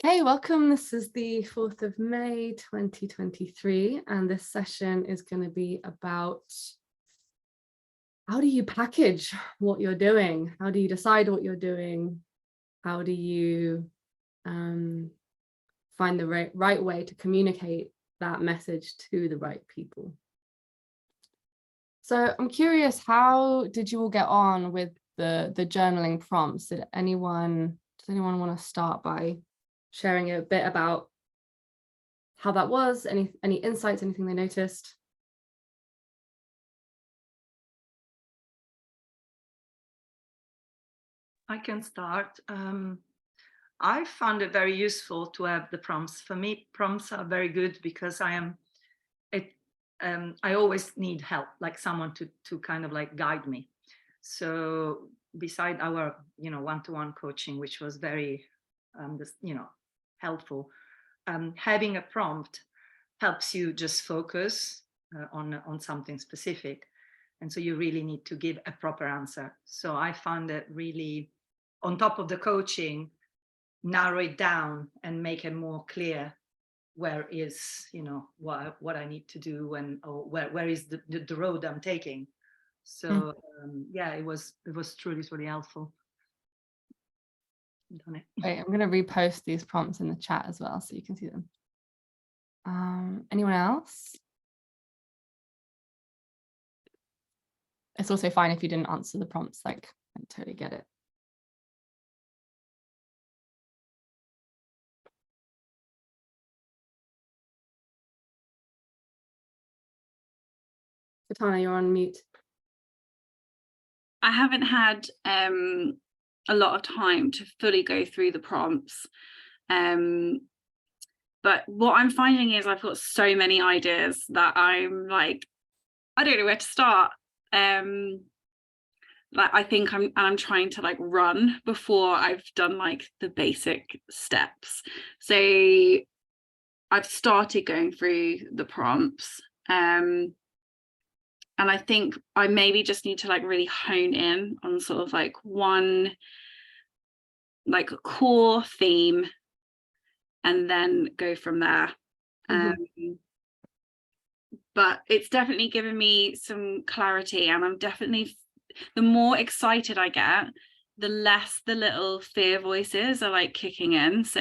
Hey, welcome. This is the 4th of May, 2023, and this session is going to be about how do you package what you're doing? How do you decide what you're doing? How do you find the right way to communicate that message to the right people? So I'm curious, how did you all get on with the journaling prompts? Does anyone want to start by sharing a bit about how that was, any insights, anything they noticed? I can start. I found it very useful to have the prompts. For me, prompts are very good because I always need help, like someone to kind of like guide me. So beside our, one-to-one coaching, which was very, helpful, having a prompt helps you just focus on something specific. And so you really need to give a proper answer. So I found it really, on top of the coaching, narrow it down and make it more clear where is, what I need to do or where is the road I'm taking. So yeah, it was truly helpful. Done it. Wait, I'm going to repost these prompts in the chat as well so you can see them. Anyone else? It's also fine if you didn't answer the prompts, like I totally get it. Fatana, you're on mute. I haven't had a lot of time to fully go through the prompts. But what I'm finding is I've got so many ideas that I'm like, I don't know where to start. Like I think I'm trying to like run before I've done like the basic steps. So I've started going through the prompts. And I think I maybe just need to like really hone in on sort of like one like core theme and then go from there. But it's definitely given me some clarity, and I'm definitely, the more excited I get, the less the little fear voices are like kicking in. So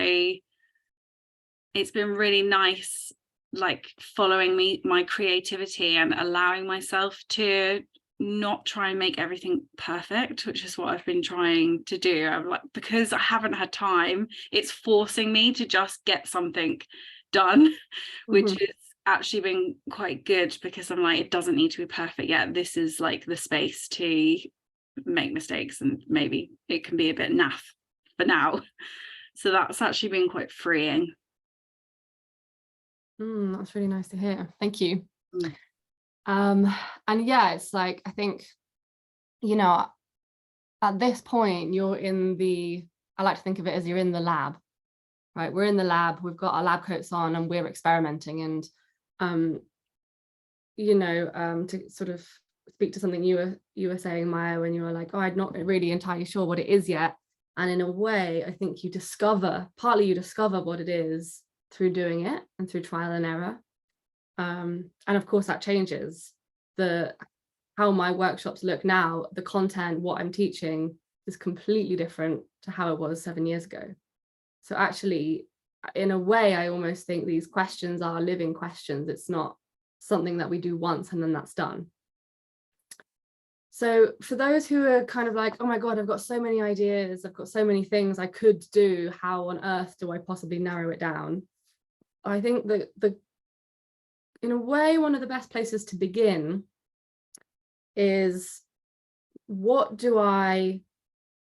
it's been really nice, like following my creativity and allowing myself to not try and make everything perfect, which is what I've been trying to do. I'm like, because I haven't had time, it's forcing me to just get something done, which is actually been quite good, because I'm like, it doesn't need to be perfect yet. This is like the space to make mistakes, and maybe it can be a bit naff for now. So that's actually been quite freeing. That's really nice to hear. Thank you. And yeah, it's like, I think, at this point you're in I like to think of it as you're in the lab, right? We're in the lab, we've got our lab coats on and we're experimenting. And to sort of speak to something you were saying, Maya, when you were like, oh, I'm not really entirely sure what it is yet. And in a way, I think partly you discover what it is through doing it and through trial and error. And of course that changes how my workshops look now. The content, what I'm teaching, is completely different to how it was 7 years ago. So actually, in a way, I almost think these questions are living questions. It's not something that we do once and then that's done. So for those who are kind of like, oh my God, I've got so many ideas, I've got so many things I could do, how on earth do I possibly narrow it down? I think that in a way, one of the best places to begin is, what do I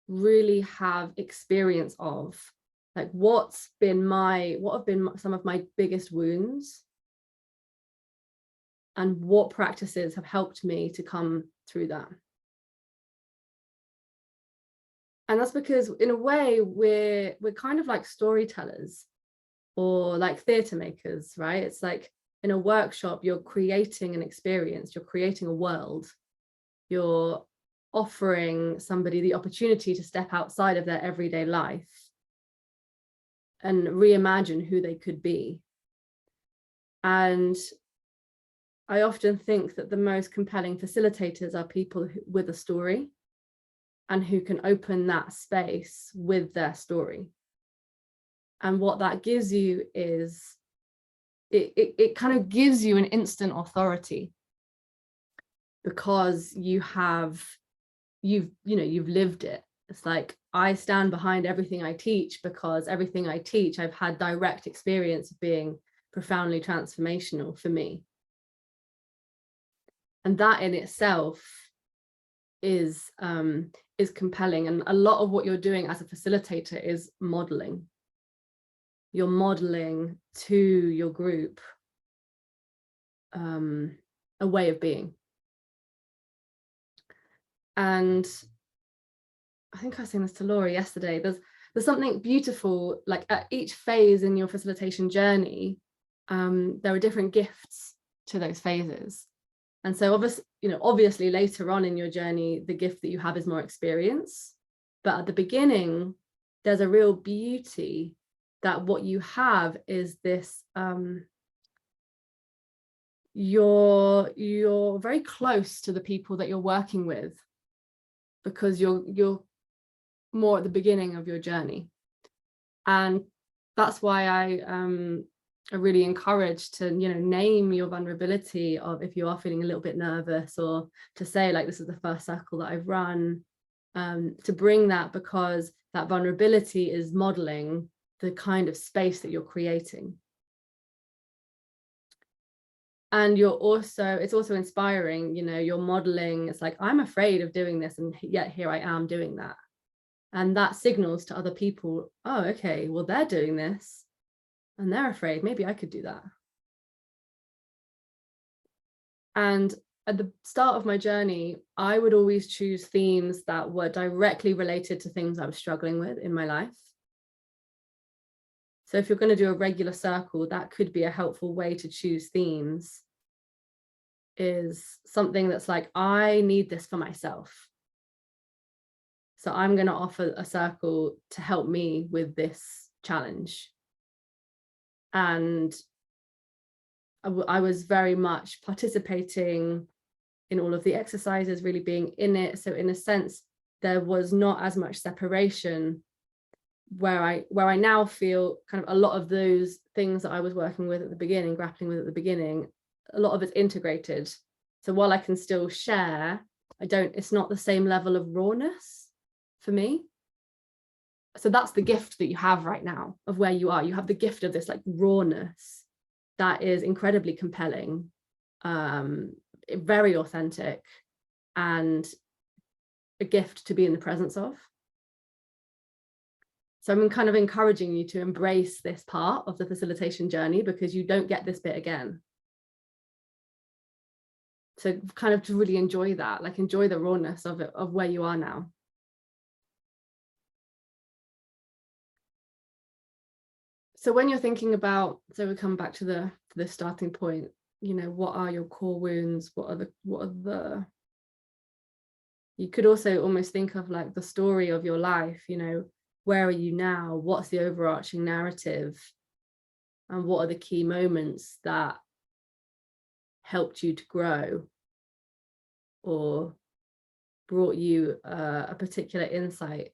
really have experience of? Like, what have been some of my biggest wounds, and what practices have helped me to come through that? And that's because in a way we're kind of like storytellers, or like theatre makers, right? It's like in a workshop, you're creating an experience, you're creating a world, you're offering somebody the opportunity to step outside of their everyday life and reimagine who they could be. And I often think that the most compelling facilitators are people with a story and who can open that space with their story. And what that gives you is it kind of gives you an instant authority, because you've lived it. It's like, I stand behind everything I teach because everything I teach, I've had direct experience of being profoundly transformational for me. And that in itself is compelling. And a lot of what you're doing as a facilitator is modeling. You're modeling to your group a way of being. And I think I was saying this to Laura yesterday, there's something beautiful, like at each phase in your facilitation journey, there are different gifts to those phases. And so obviously later on in your journey, the gift that you have is more experience. But at the beginning, there's a real beauty that what you have is this, you're very close to the people that you're working with, because you're more at the beginning of your journey. And that's why I really encourage to name your vulnerability, of if you are feeling a little bit nervous, or to say, like, this is the first circle that I've run, to bring that, because that vulnerability is modeling the kind of space that you're creating. And it's also inspiring, you're modeling. It's like, I'm afraid of doing this, and yet here I am doing that. And that signals to other people, oh, okay, well, they're doing this and they're afraid, maybe I could do that. And at the start of my journey, I would always choose themes that were directly related to things I was struggling with in my life. So if you're going to do a regular circle, that could be a helpful way to choose themes, is something that's like, I need this for myself. So I'm going to offer a circle to help me with this challenge. And I was very much participating in all of the exercises, really being in it. So in a sense, there was not as much separation, where I now feel kind of a lot of those things that I was working with at the beginning, grappling with at the beginning, a lot of it's integrated. So while I can still share, it's not the same level of rawness for me. So that's the gift that you have right now of where you are. You have the gift of this like rawness that is incredibly compelling, very authentic, and a gift to be in the presence of. So I'm kind of encouraging you to embrace this part of the facilitation journey, because you don't get this bit again. So kind of to really enjoy that, like enjoy the rawness of it, of where you are now. So when you're thinking about, so we come back to the starting point, what are your core wounds? What are the, you could also almost think of like the story of your life, where are you now? What's the overarching narrative? And what are the key moments that helped you to grow, or brought you a particular insight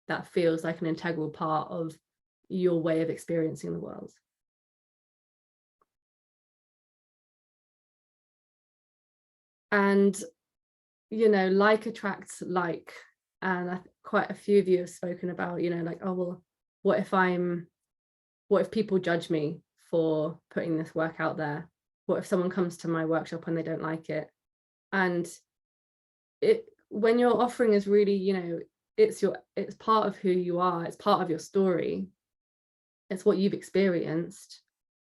that feels like an integral part of your way of experiencing the world? And, like attracts like, and quite a few of you have spoken about, like, oh, well, what if people judge me for putting this work out there? What if someone comes to my workshop and they don't like it? And when your offering is really, it's part of who you are, it's part of your story, it's what you've experienced,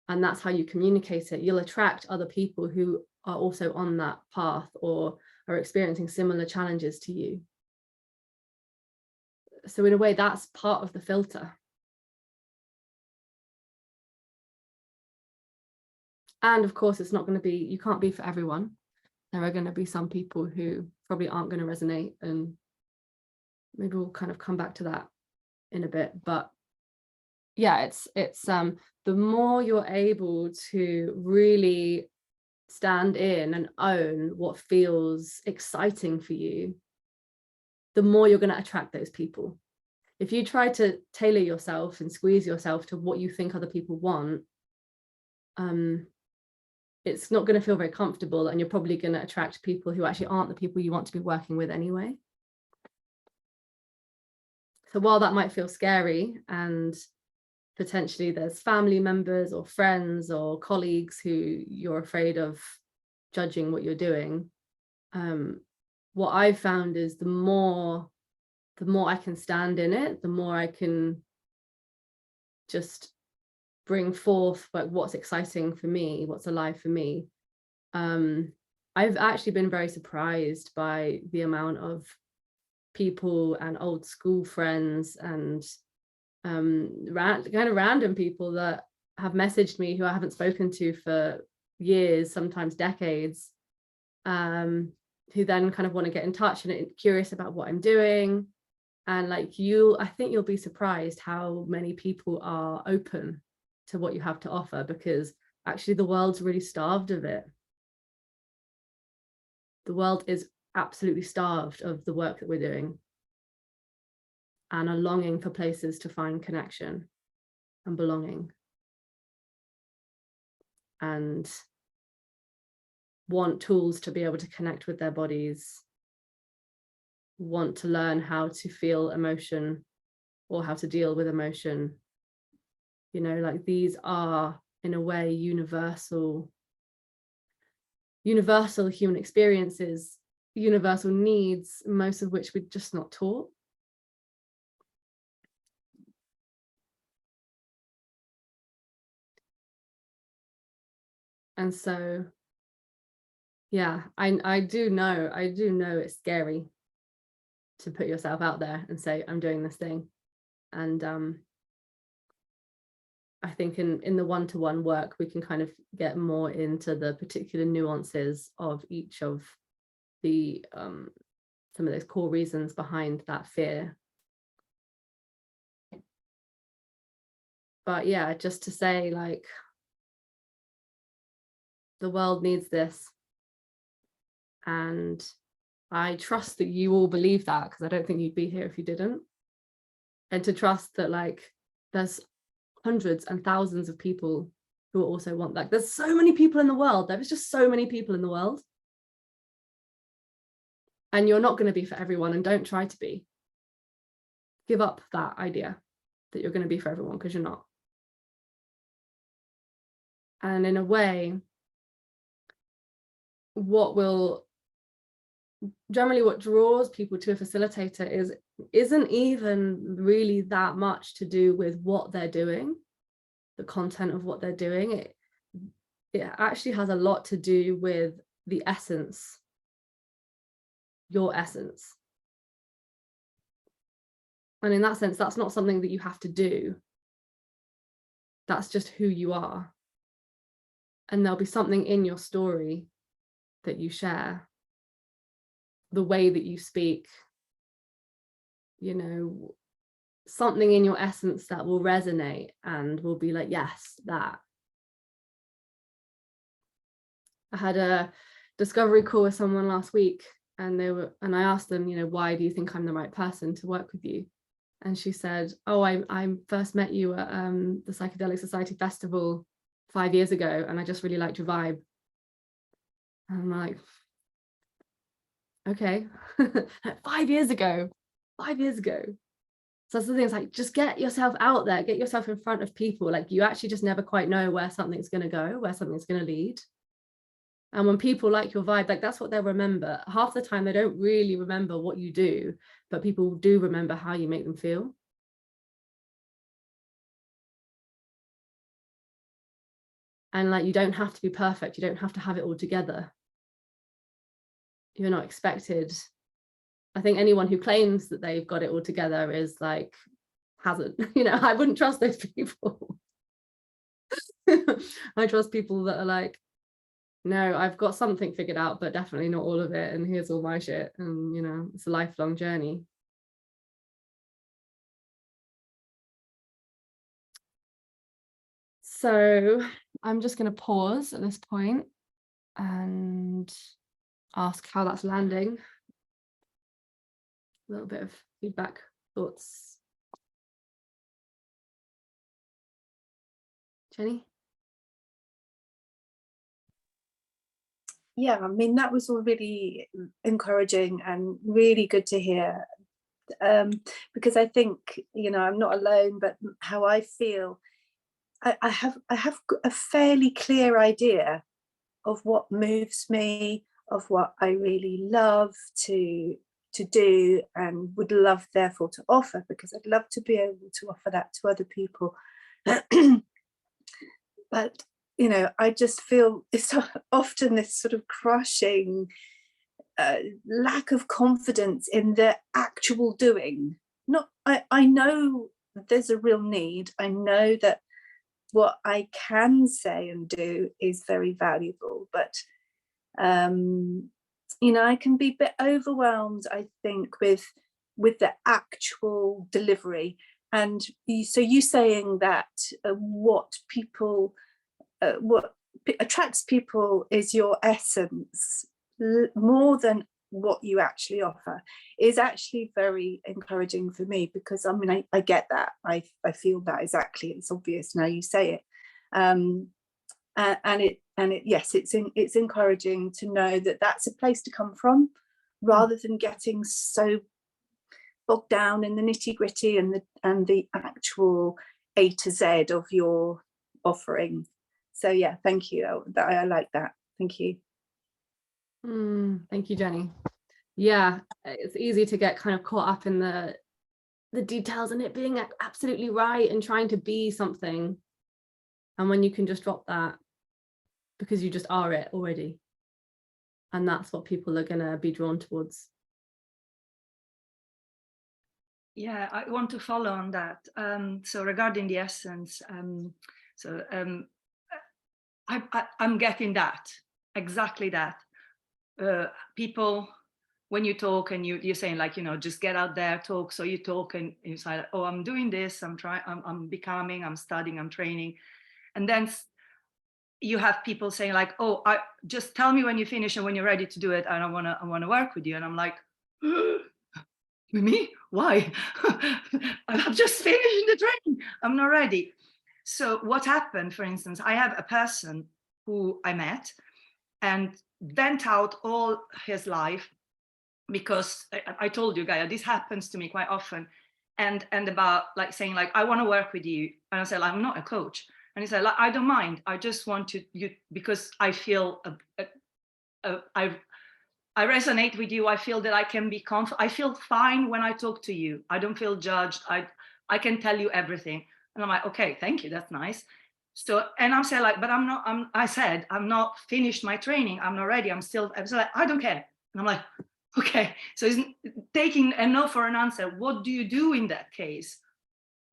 and that's how you communicate it. You'll attract other people who are also on that path or are experiencing similar challenges to you. So in a way, that's part of the filter. And of course, it's not going to be, you can't be for everyone. There are going to be some people who probably aren't going to resonate, and maybe we'll kind of come back to that in a bit. But yeah, it's the more you're able to really stand in and own what feels exciting for you, the more you're going to attract those people. If you try to tailor yourself and squeeze yourself to what you think other people want, it's not going to feel very comfortable, and you're probably going to attract people who actually aren't the people you want to be working with anyway. So while that might feel scary, and potentially there's family members or friends or colleagues who you're afraid of judging what you're doing, what I've found is the more I can stand in it, the more I can just bring forth like what's exciting for me, what's alive for me. I've actually been very surprised by the amount of people and old school friends and kind of random people that have messaged me who I haven't spoken to for years, sometimes decades, who then kind of want to get in touch and are curious about what I'm doing. And like I think you'll be surprised how many people are open to what you have to offer, because actually the world's really starved of it. The world is absolutely starved of the work that we're doing, and are longing for places to find connection and belonging, and want tools to be able to connect with their bodies, want to learn how to feel emotion or how to deal with emotion. You know, like these are in a way universal human experiences, universal needs, most of which we're just not taught. And so, yeah, I do know it's scary to put yourself out there and say, I'm doing this thing. And I think in the one-to-one work, we can kind of get more into the particular nuances of each of the some of those core reasons behind that fear. But yeah, just to say, like, the world needs this. And I trust that you all believe that, because I don't think you'd be here if you didn't. And to trust that, like, there's hundreds and thousands of people who also want that. There's so many people in the world. There is just so many people in the world. And you're not going to be for everyone, and don't try to be. Give up that idea that you're going to be for everyone, because you're not. And in a way, what draws people to a facilitator isn't even really that much to do with what they're doing, the content of what they're doing. It actually has a lot to do with the essence, your essence. And in that sense, that's not something that you have to do. That's just who you are. And there'll be something in your story that you share, the way that you speak, you know, something in your essence that will resonate and will be like, yes, that. I had a discovery call with someone last week, and I asked them, you know, why do you think I'm the right person to work with you? And she said, oh, I first met you at the Psychedelic Society Festival 5 years ago, and I just really liked your vibe. And I'm like, okay. 5 years ago. So that's the thing, it's like, just get yourself out there, get yourself in front of people. Like, you actually just never quite know where something's going to go, where something's going to lead. And when people like your vibe, like, that's what they'll remember. Half the time they don't really remember what you do, but people do remember how you make them feel. And like, you don't have to be perfect, you don't have to have it all together. You're not expected. I think anyone who claims that they've got it all together is like, hasn't. You know, I wouldn't trust those people. I trust people that are like, no, I've got something figured out, but definitely not all of it, and here's all my shit. And you know, it's a lifelong journey. So I'm just going to pause at this point and ask how that's landing. A little bit of feedback, thoughts. Jenny? Yeah, I mean, that was all really encouraging and really good to hear, because I think, you know, I'm not alone, but how I feel, I have a fairly clear idea of what moves me, of what I really love to do and would love therefore to offer, because I'd love to be able to offer that to other people. But you know, I just feel it's often this sort of crushing lack of confidence in the actual doing. Not, I know that there's a real need. I know that what I can say and do is very valuable, but you know, I can be a bit overwhelmed, I think, with the actual delivery. And so you saying that what attracts people is your essence more than what you actually offer, is actually very encouraging for me, because I mean, I get that. I feel that exactly. It's obvious now you say it. And yes, it's encouraging to know that that's a place to come from, rather than getting so bogged down in the nitty gritty and the actual A to Z of your offering. So yeah, thank you. I like that. Thank you. Thank you, Jenny. Yeah, it's easy to get kind of caught up in the details and it being absolutely right and trying to be something. And when you can just drop that, because you just are it already. And that's what people are going to be drawn towards. Yeah, I want to follow on that. So regarding the essence, I'm getting that, exactly that. People, when you talk and you're saying, like, you know, just get out there, talk. So you talk and you say, oh, I'm doing this, I'm becoming, I'm studying, I'm training. And then you have people saying like, oh, just tell me when you finish and when you're ready to do it, and I want to work with you. And I'm like, me? Why? I've just finished the training. I'm not ready. So what happened, for instance, I have a person who I met and vent out all his life, because I told you guys, this happens to me quite often. And about like saying like, I want to work with you. And I said, I'm not a coach. And he said, like, I don't mind. I just want you because I feel I resonate with you. I feel that I can be confident. I feel fine when I talk to you. I don't feel judged. I can tell you everything. And I'm like, okay, thank you. That's nice. So, and I'm saying like, but I said, I'm not finished my training. I'm not ready. I'm still like, I don't care. And I'm like, okay. So it's taking a no for an answer. What do you do in that case?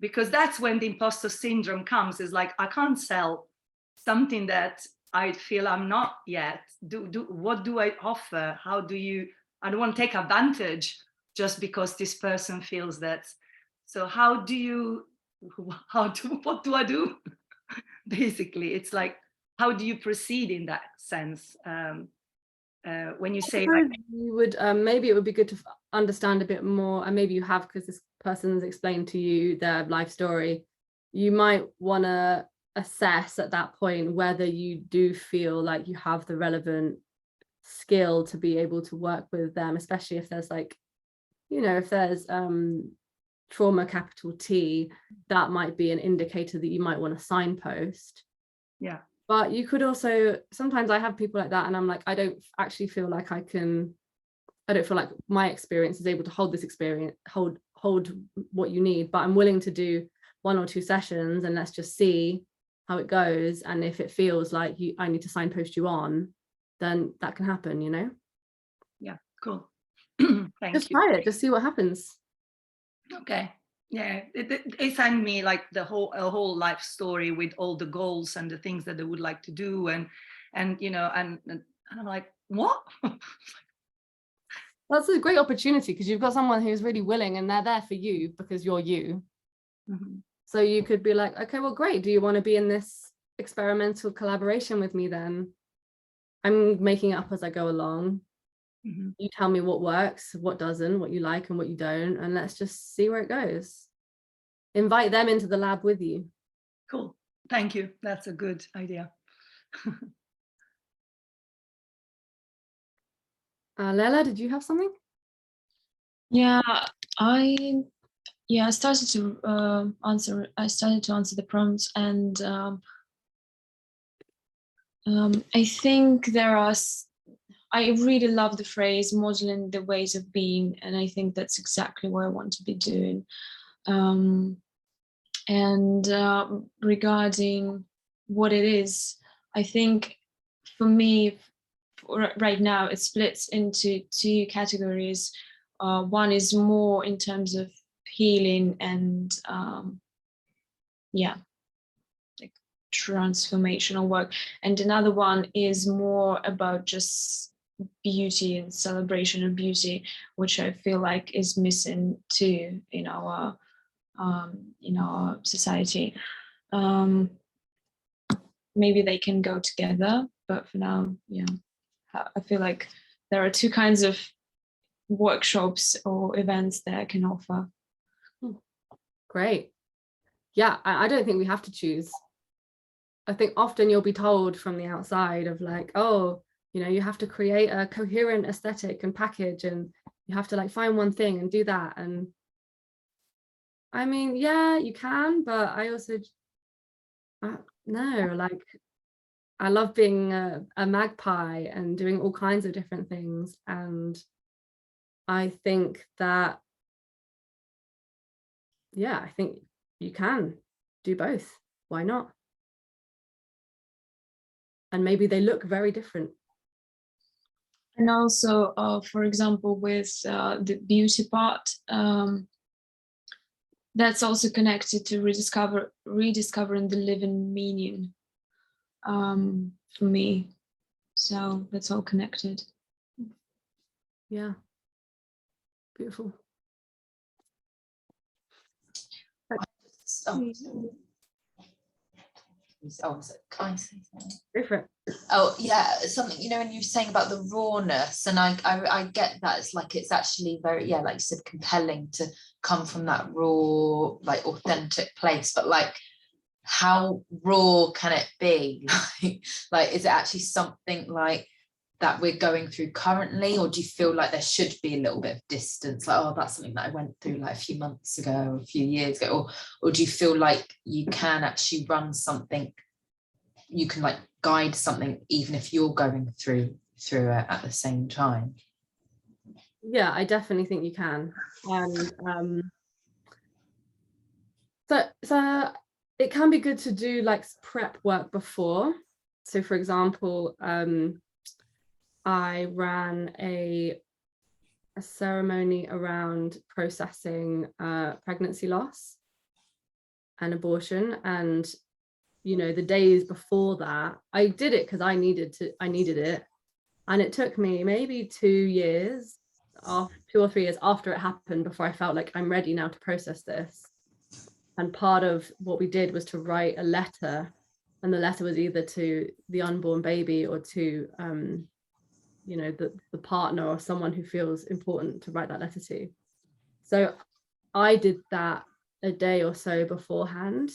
Because that's when the imposter syndrome comes, is like, I can't sell something that I feel I'm not yet. What do I offer? How do you, I don't want to take advantage just because this person feels that. So what do I do? Basically, it's like, how do you proceed in that sense? When you say like, you would maybe it would be good to understand a bit more, and maybe you have, because this person's explained to you their life story. You might want to assess at that point whether you do feel like you have the relevant skill to be able to work with them, especially if there's like, you know, if there's trauma capital T, that might be an indicator that you might want to signpost. Yeah. But you could also, sometimes I have people like that and I'm like, I don't actually feel like I don't feel like my experience is able to hold this experience, hold what you need, but I'm willing to do 1 or 2 sessions and let's just see how it goes. And if it feels like I need to signpost you on, then that can happen, you know? Yeah, cool. Just try it, just see what happens. Okay. Yeah, it sent me like a whole life story with all the goals and the things that they would like to do, and you know, and I'm like, what? That's a great opportunity, because you've got someone who's really willing and they're there for you because you're you. Mm-hmm. So you could be like, okay, well, great. Do you want to be in this experimental collaboration with me then. I'm making it up as I go along. Mhm. You tell me what works, what doesn't, what you like and what you don't, and let's just see where it goes. Invite them into the lab with you. Cool. Thank you. That's a good idea. Lela, did you have something? Yeah, I started to answer. I started to answer the prompts, and I think there are. I really love the phrase "modeling the ways of being," and I think that's exactly what I want to be doing. And regarding what it is, I think for me, right now, it splits into two categories. One is more in terms of healing and like transformational work, and another one is more about just beauty and celebration of beauty, which I feel like is missing too in our society. Maybe they can go together, but for now, I feel like there are two kinds of workshops or events that I can offer. Great. Yeah, I don't think we have to choose. I think often you'll be told from the outside of like, oh, you have to create a coherent aesthetic and package, and you have to like find one thing and do that. And I mean, yeah, you can, but I also no, like I love being a magpie and doing all kinds of different things. And I think that, yeah, I think you can do both. Why not? And maybe they look very different. And also, for example, with the beauty part, that's also connected to rediscovering the living meaning for me. So that's all connected. Yeah. Beautiful. So can I say something? Go for it. Oh yeah, something, when you were saying about the rawness, and I get that it's actually very, like you said, compelling to come from that raw, like authentic place, but like how raw can it be? like is it actually something like that we're going through currently, or do you feel like there should be a little bit of distance, like, oh, that's something that I went through like a few months ago or a few years ago, or do you feel like you can actually run something, you can like guide something even if you're going through it at the same time? Yeah, I definitely think you can. And so it can be good to do like prep work before. So for example, I ran a ceremony around processing pregnancy loss and abortion, and the days before that I did it because I needed it, and it took me maybe 2 years, 2 or 3 years after it happened, before I felt like I'm ready now to process this. And part of what we did was to write a letter, and the letter was either to the unborn baby or to the partner or someone who feels important to write that letter to. So I did that a day or so beforehand,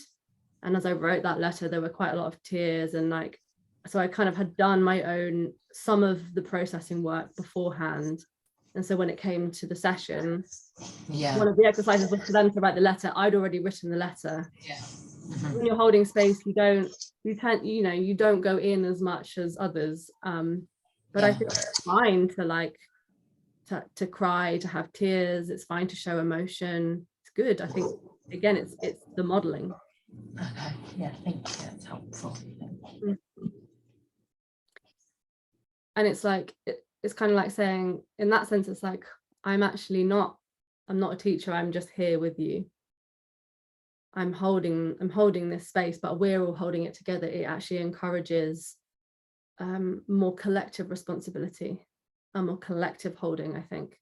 and as I wrote that letter, there were quite a lot of tears, and like, so I kind of had done my own, some of the processing work beforehand. And so when it came to the session, one of the exercises was for them to write the letter. I'd already written the letter. When you're holding space, you don't go in as much as others, but I think it's fine to like to cry, to have tears. It's fine to show emotion. It's good. I think again, it's the modeling. Okay, yeah, thank you, that's helpful. And it's like it's kind of like saying, in that sense, it's like I'm not a teacher, I'm just here with you. I'm holding this space, but we're all holding it together. It actually encourages more collective responsibility, a more collective holding, I think.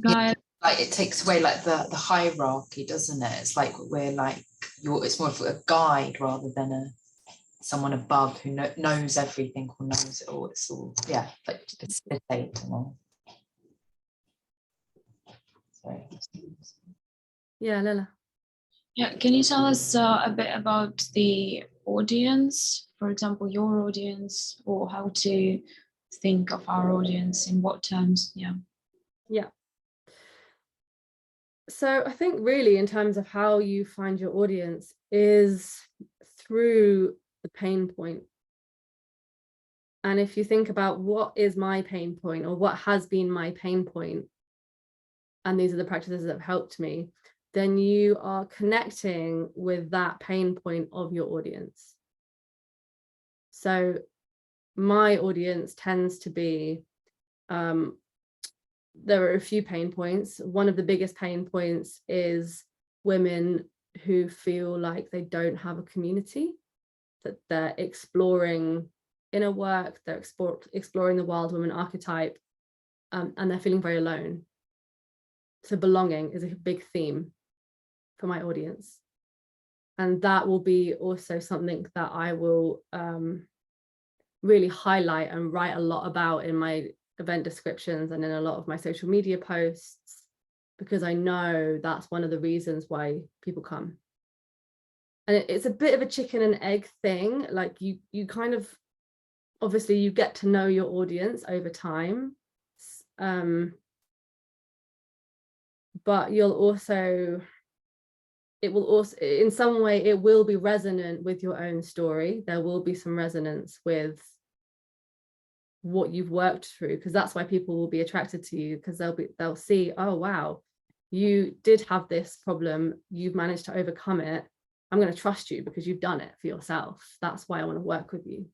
Guys, like it takes away like the hierarchy, doesn't it? It's like we're like it's more of a guide rather than someone above who knows everything or knows it all. It's all, yeah, like to facilitate and all. Sorry. Yeah, Lila. Yeah, can you tell us a bit about the audience, for example, your audience, or how to think of our audience, in what terms? Yeah. Yeah. So I think really in terms of how you find your audience is through the pain point. And if you think about what is my pain point or what has been my pain point, and these are the practices that have helped me, then you are connecting with that pain point of your audience. So my audience tends to be, there are a few pain points. One of the biggest pain points is women who feel like they don't have a community, that they're exploring inner work, they're exploring the wild woman archetype, and they're feeling very alone. So belonging is a big theme for my audience. And that will be also something that I will really highlight and write a lot about in my event descriptions and in a lot of my social media posts, because I know that's one of the reasons why people come. And it's a bit of a chicken and egg thing. Like you kind of, obviously you get to know your audience over time. But you'll also, it will also, in some way, it will be resonant with your own story. There will be some resonance with what you've worked through, because that's why people will be attracted to you, because they'll see, oh wow, you did have this problem, you've managed to overcome it. I'm going to trust you because you've done it for yourself. That's why I want to work with you.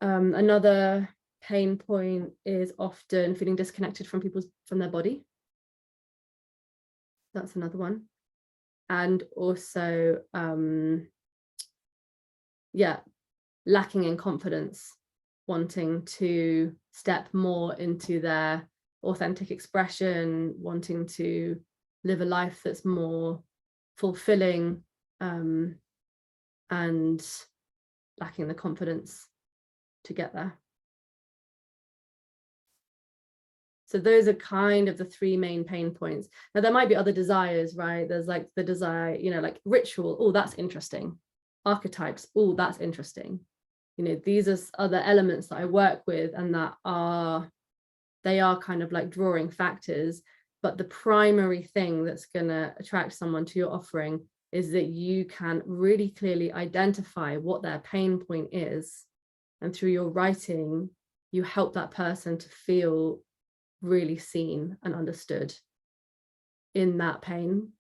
Another pain point is often feeling disconnected from their body. That's another one. And also, lacking in confidence, wanting to step more into their authentic expression, wanting to live a life that's more fulfilling, and lacking the confidence to get there. So those are kind of the three main pain points. Now there might be other desires, right? There's like the desire, like ritual, oh, that's interesting. Archetypes, oh, that's interesting. These are other elements that I work with, and they are kind of like drawing factors. But the primary thing that's going to attract someone to your offering is that you can really clearly identify what their pain point is. And through your writing, you help that person to feel really seen and understood in that pain,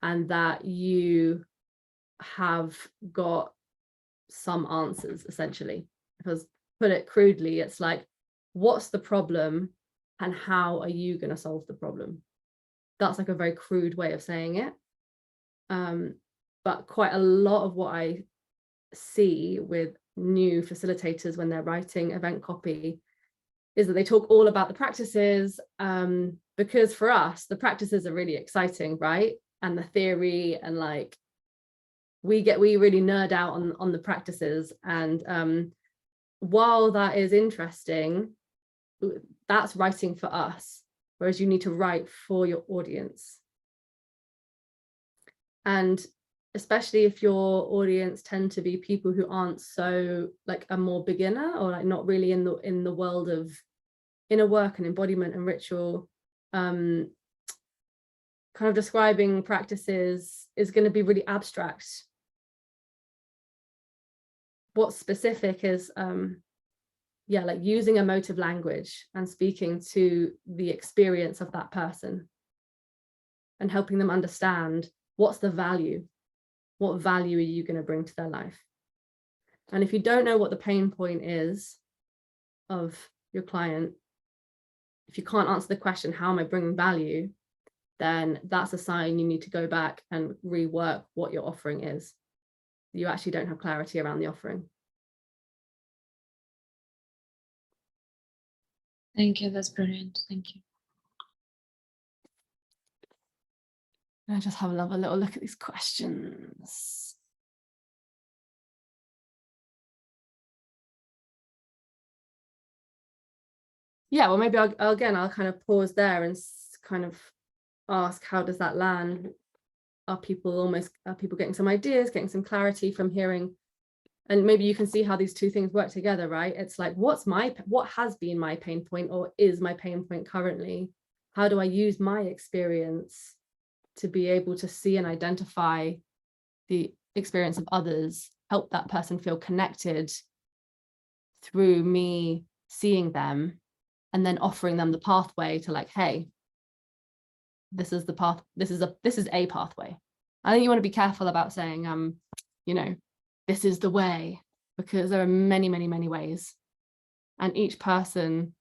and that you have got some answers, essentially. Because put it crudely, it's like, what's the problem and how are you going to solve the problem? That's like a very crude way of saying it. But quite a lot of what I see with new facilitators when they're writing event copy is that they talk all about the practices, because for us, the practices are really exciting, right? And the theory, and like, we really nerd out on the practices. And while that is interesting, that's writing for us, whereas you need to write for your audience. And especially if your audience tend to be people who aren't so like a more beginner, or like not really in the world of inner work and embodiment and ritual, kind of describing practices is going to be really abstract. What's specific is like using emotive language and speaking to the experience of that person and helping them understand what's the value. What value are you going to bring to their life? And if you don't know what the pain point is of your client, if you can't answer the question, how am I bringing value? Then that's a sign you need to go back and rework what your offering is. You actually don't have clarity around the offering. Thank you. That's brilliant. Thank you. I just have another little look at these questions. Yeah, well, maybe I'll kind of pause there and kind of ask, how does that land? Are people getting some ideas, getting some clarity from hearing? And maybe you can see how these two things work together, right? It's like, what has been my pain point, or is my pain point currently? How do I use my experience to be able to see and identify the experience of others, help that person feel connected through me seeing them, and then offering them the pathway to, like, hey, this is the path, this is a pathway. I think you want to be careful about saying, you know, this is the way, because there are many, many, many ways, and each person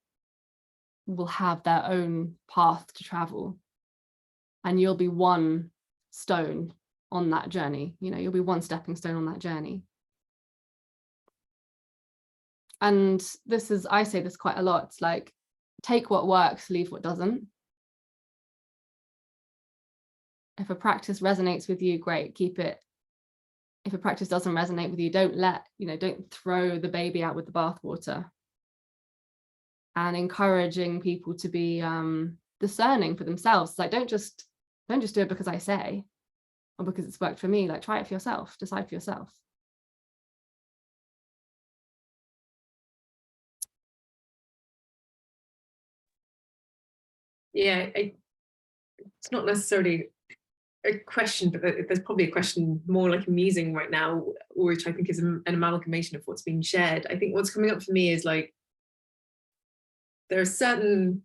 will have their own path to travel, and you'll be one stone on that journey. You know, you'll be one stepping stone on that journey. And I say this quite a lot. It's like, take what works, leave what doesn't. If a practice resonates with you, great, keep it. If a practice doesn't resonate with you, don't throw the baby out with the bathwater. And encouraging people to be discerning for themselves. Like, don't just do it because I say, or because it's worked for me. Like, try it for yourself, decide for yourself. Yeah, it's not necessarily a question, but there's probably a question more like a musing right now, which I think is an amalgamation of what's being shared. I think what's coming up for me is like, there are certain,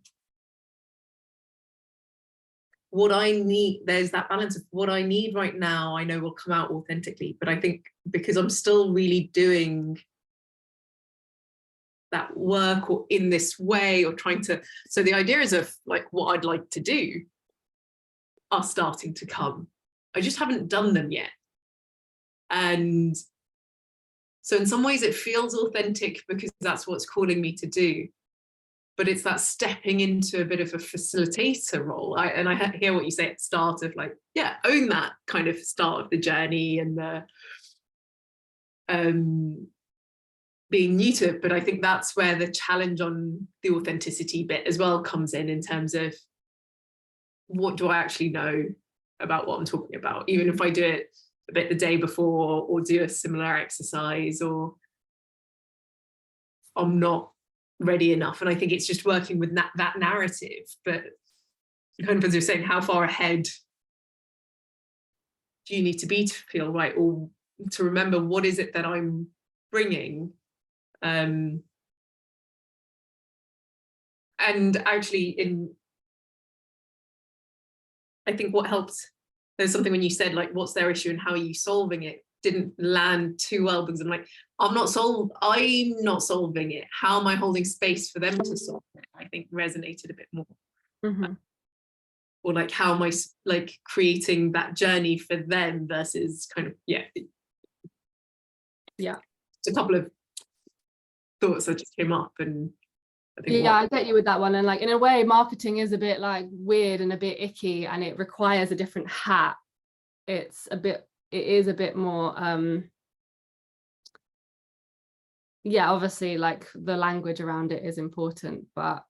what I need, there's that balance of what I need right now, I know will come out authentically, but I think because I'm still really doing that work or in this way, or trying to, so the ideas of like what I'd like to do are starting to come. I just haven't done them yet. And so in some ways it feels authentic because that's what's calling me to do. But it's that stepping into a bit of a facilitator role. I hear what you say at the start of like, yeah, own that kind of start of the journey and the being new to it. But I think that's where the challenge on the authenticity bit as well comes in terms of, what do I actually know about what I'm talking about? Even if I do it a bit the day before or do a similar exercise, or I'm not ready enough. And I think it's just working with that narrative. But kind of as you're saying, how far ahead do you need to be to feel right, or to remember what is it that I'm bringing? And actually, I think what helped, there's something when you said like, what's their issue and how are you solving it, didn't land too well, because I'm like, I'm not solving it. How am I holding space for them to solve it? I think resonated a bit more. Mm-hmm. Or like, how am I like creating that journey for them versus kind of, yeah. It's a couple of thoughts that just came up, and I think I get you with that one. And like, in a way, marketing is a bit like weird and a bit icky, and it requires a different hat. It is a bit more obviously like the language around it is important, but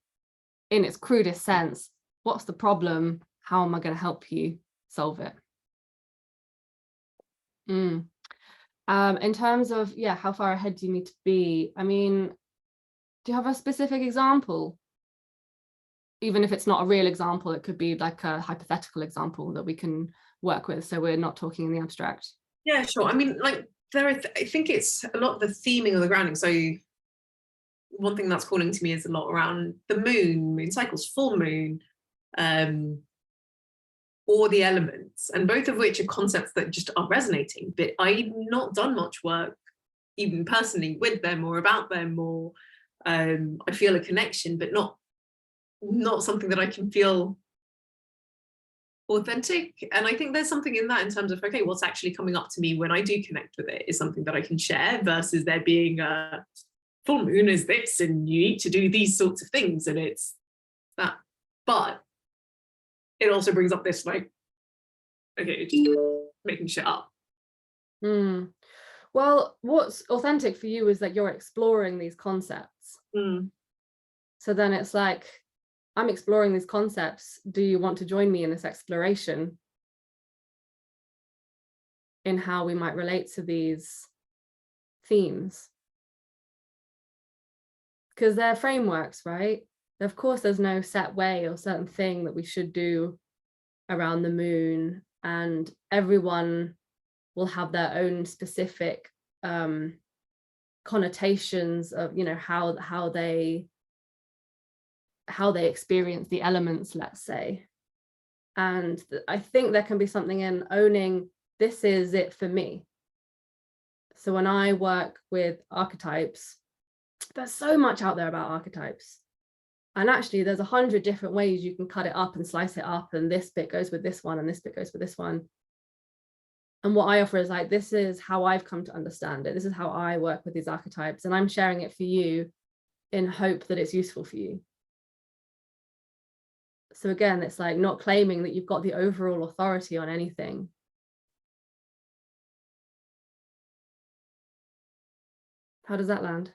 in its crudest sense, what's the problem? How am I going to help you solve it? In terms of, how far ahead do you need to be? I mean, do you have a specific example? Even if it's not a real example, it could be like a hypothetical example that we can work with, so we're not talking in the abstract. Yeah, sure. I mean, like, I think it's a lot of the theming or the grounding. So one thing that's calling to me is a lot around the moon cycles, full moon, or the elements, and both of which are concepts that just are resonating, but I've not done much work even personally with them or about them, or I feel a connection, but not something that I can feel authentic. And I think there's something in that in terms of, okay, what's actually coming up to me when I do connect with it is something that I can share, versus there being a full moon is this and you need to do these sorts of things, and it's that. But it also brings up this like okay, just making shit up. Mm. Well, what's authentic for you is that you're exploring these concepts. So then it's like, I'm exploring these concepts. Do you want to join me in this exploration in how we might relate to these themes? Because they're frameworks, right? Of course, there's no set way or certain thing that we should do around the moon, and everyone will have their own specific connotations of, you know, how they experience the elements, let's say. And I think there can be something in owning, this is it for me. So when I work with archetypes, there's so much out there about archetypes. And actually there's 100 different ways you can cut it up and slice it up, and this bit goes with this one and this bit goes with this one. And what I offer is like, this is how I've come to understand it. This is how I work with these archetypes, and I'm sharing it for you in hope that it's useful for you. So again, it's like not claiming that you've got the overall authority on anything. How does that land?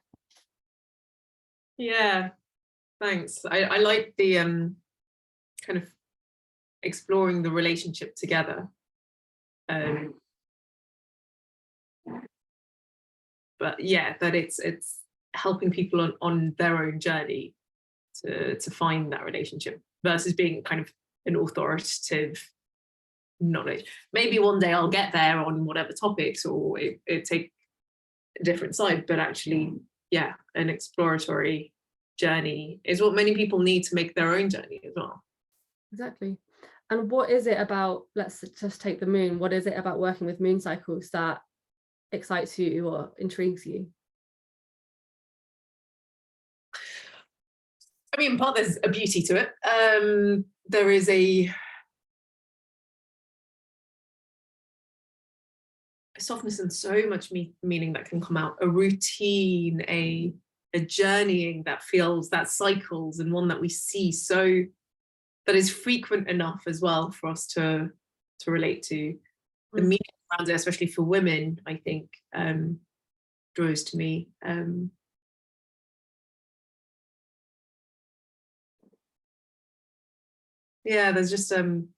Yeah, thanks. I like the kind of exploring the relationship together. But yeah, that it's helping people on their own journey to find that relationship versus being kind of an authoritative knowledge. Maybe one day I'll get there on whatever topics, or it take a different side, but actually, yeah, an exploratory journey is what many people need to make their own journey as well. Exactly. And what is it about, let's just take the moon, what is it about working with moon cycles that excites you or intrigues you? I mean, in part there's a beauty to it. There is a softness and so much meaning that can come out, a routine, a journeying that feels, that cycles, and one that we see, so that is frequent enough as well for us to relate to. The meaning around it, especially for women, I think draws to me. Yeah, there's just and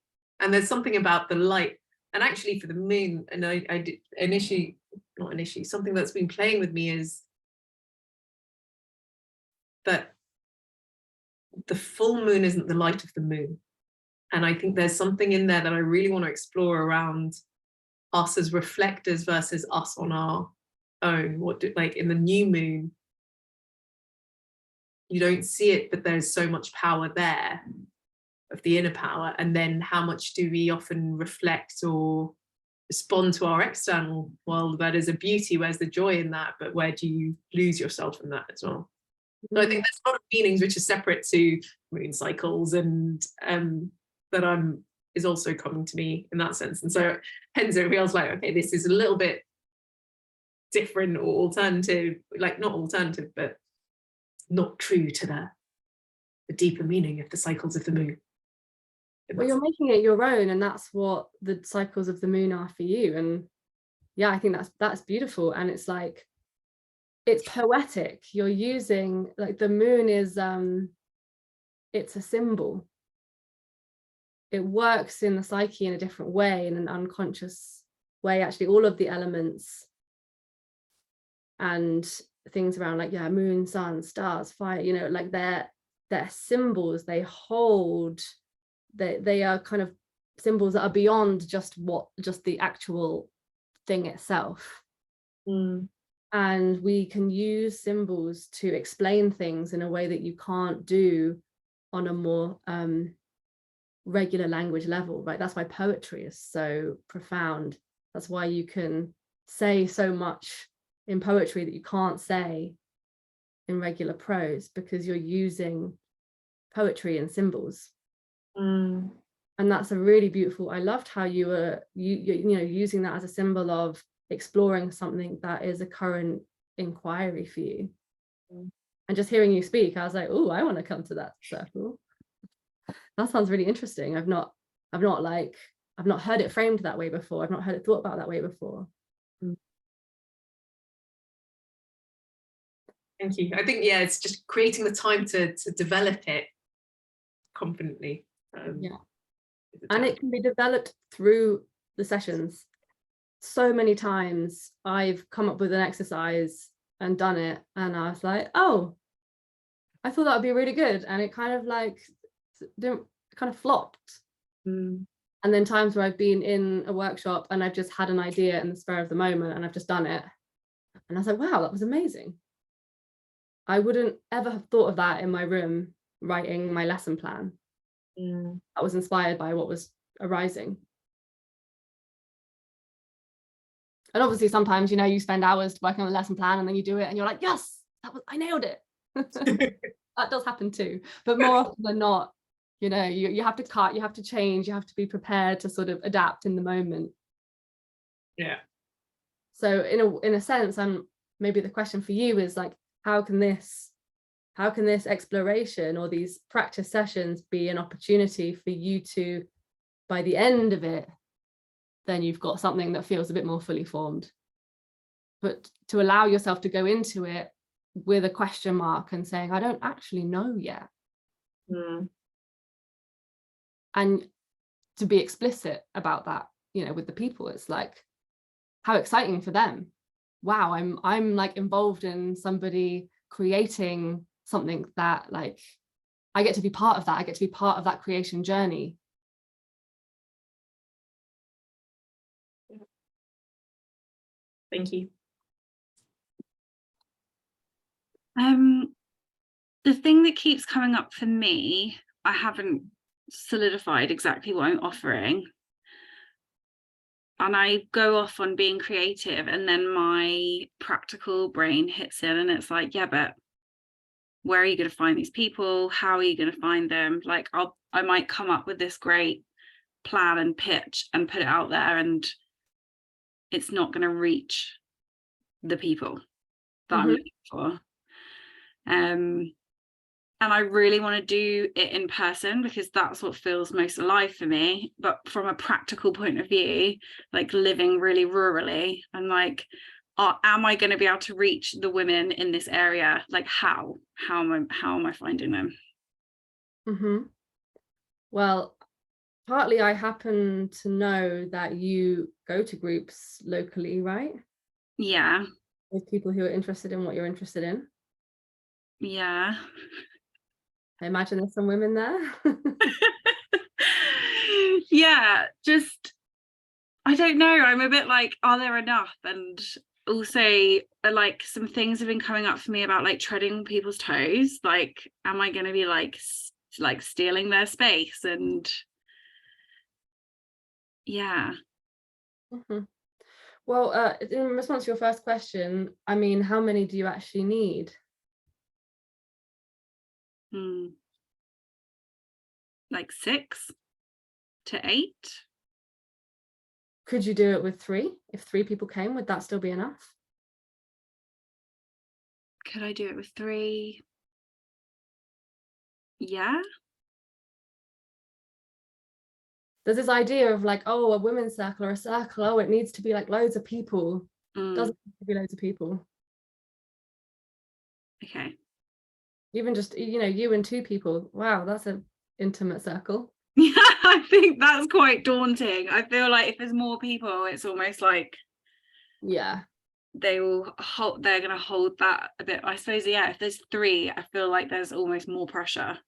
there's something about the light, and actually for the moon, and I did initially, not initially, something that's been playing with me is that the full moon isn't the light of the moon. And I think there's something in there that I really want to explore around us as reflectors versus us on our own. Like in the new moon, you don't see it, but there's so much power there of the inner power. And then how much do we often reflect or respond to our external world? That is a beauty. Where's the joy in that? But where do you lose yourself in that as well? So I think there's a lot of meanings which are separate to moon cycles, and that is also coming to me in that sense. And so hence it feels like, okay, this is a little bit different or alternative, like not alternative, but not true to the deeper meaning of the cycles of the moon. Well, you're making it your own, and that's what the cycles of the moon are for you. And yeah, I think that's beautiful. And it's like, it's poetic. You're using, like, the moon is it's a symbol. It works in the psyche in a different way, in an unconscious way. Actually, all of the elements and things around, like, yeah, moon, sun, stars, fire, you know, like they're symbols. They hold, they are kind of symbols that are beyond just the actual thing itself. And we can use symbols to explain things in a way that you can't do on a more regular language level, right? That's why poetry is so profound. That's why you can say so much in poetry that you can't say in regular prose, because you're using poetry and symbols. And that's a really beautiful, I loved how you were you know, using that as a symbol of exploring something that is a current inquiry for you. And just hearing you speak, I was like, oh, I want to come to that circle. That sounds really interesting. I've not like I've not heard it framed that way before. I've not heard it thought about that way before. Thank you. I think, yeah, it's just creating the time to develop it confidently. Yeah. is a And challenge. it can be developed through the sessions. So many times I've come up with an exercise and done it, and I was like, oh, I thought that would be really good, and it kind of like didn't, kind of flopped. Mm. And then times where I've been in a workshop and I've just had an idea in the spur of the moment and I've just done it, and I was like, wow, that was amazing. I wouldn't ever have thought of that in my room writing my lesson plan. Mm. I was inspired by what was arising. And obviously sometimes, you know, you spend hours working on the lesson plan and then you do it and you're like, yes, I nailed it. That does happen too. But more often than not, you know, you have to cut, you have to change, you have to be prepared to sort of adapt in the moment. Yeah. So in a sense, maybe the question for you is like, how can this exploration or these practice sessions be an opportunity for you to, by the end of it, then you've got something that feels a bit more fully formed. But to allow yourself to go into it with a question mark and saying, I don't actually know yet. Mm. And to be explicit about that, you know, with the people, it's like, how exciting for them. Wow, I'm like involved in somebody creating something that, like, I get to be part of that. I get to be part of that creation journey. Thank you. The thing that keeps coming up for me, I haven't solidified exactly what I'm offering. And I go off on being creative, and then my practical brain hits in and it's like, yeah, but where are you going to find these people? How are you going to find them? Like, I might come up with this great plan and pitch and put it out there, and it's not going to reach the people that I'm looking for. And I really want to do it in person because that's what feels most alive for me. But from a practical point of view, like living really rurally, I'm like, am I going to be able to reach the women in this area? Like, how am I finding them? Well, partly I happen to know that you go to groups locally, right? Yeah. With people who are interested in what you're interested in. Yeah. I imagine there's some women there. Yeah, just, I don't know. I'm a bit like, are there enough? And also, like, some things have been coming up for me about like treading people's toes. Like, am I going to be like stealing their space? And yeah. Well, in response to your first question, I mean, how many do you actually need? Like 6 to 8. Could you do it with 3? If 3 people came, would that still be enough? Could I do it with 3? Yeah. There's this idea of like, oh, a women's circle or a circle, oh, it needs to be like loads of people. Doesn't need to be loads of people. Okay. Even just, you know, you and 2 people. Wow, that's an intimate circle. Yeah, I think that's quite daunting. I feel like if there's more people, it's almost like, yeah, they're going to hold that a bit. I suppose, yeah, if there's 3, I feel like there's almost more pressure.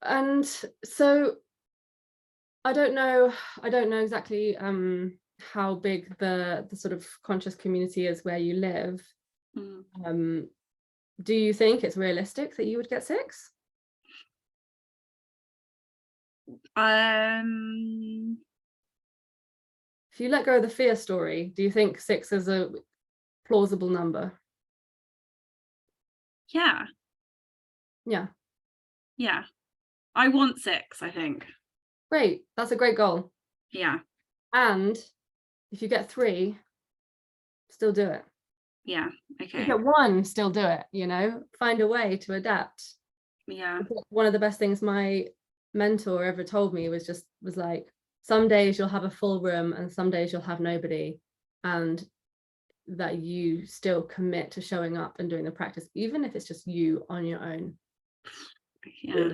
And so I don't know exactly how big the sort of conscious community is where you live. Do you think it's realistic that you would get 6? If you let go of the fear story, do you think 6 is a plausible number? Yeah. I want 6, I think. Great, that's a great goal. Yeah. And if you get 3, still do it. Yeah. Okay. If you get 1, still do it, you know, find a way to adapt. Yeah. One of the best things my mentor ever told me was like, some days you'll have a full room and some days you'll have nobody, and that you still commit to showing up and doing the practice, even if it's just you on your own. Yeah.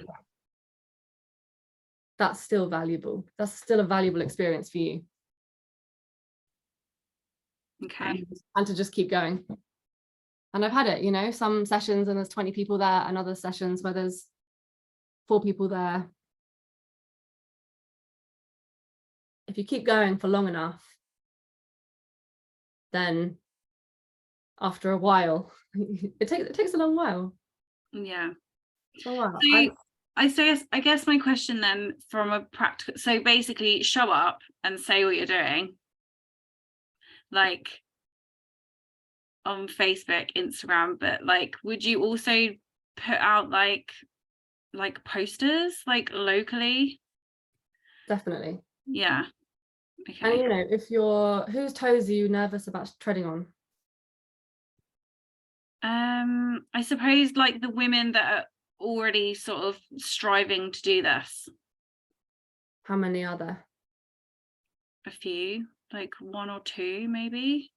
That's still valuable. That's still a valuable experience for you. Okay. And to just keep going. And I've had it, you know, some sessions and there's 20 people there, and other sessions where there's 4 people there. If you keep going for long enough, then after a while, it takes a long while. Yeah. For a while. So I guess my question then, from a practical, so basically show up and say what you're doing, like on Facebook, Instagram, but like, would you also put out like posters like locally? Definitely. Yeah. And Okay. you know, if you're, whose toes are you nervous about treading on? I suppose like the women that are already sort of striving to do this. How many are there? A few, like 1 or 2 maybe.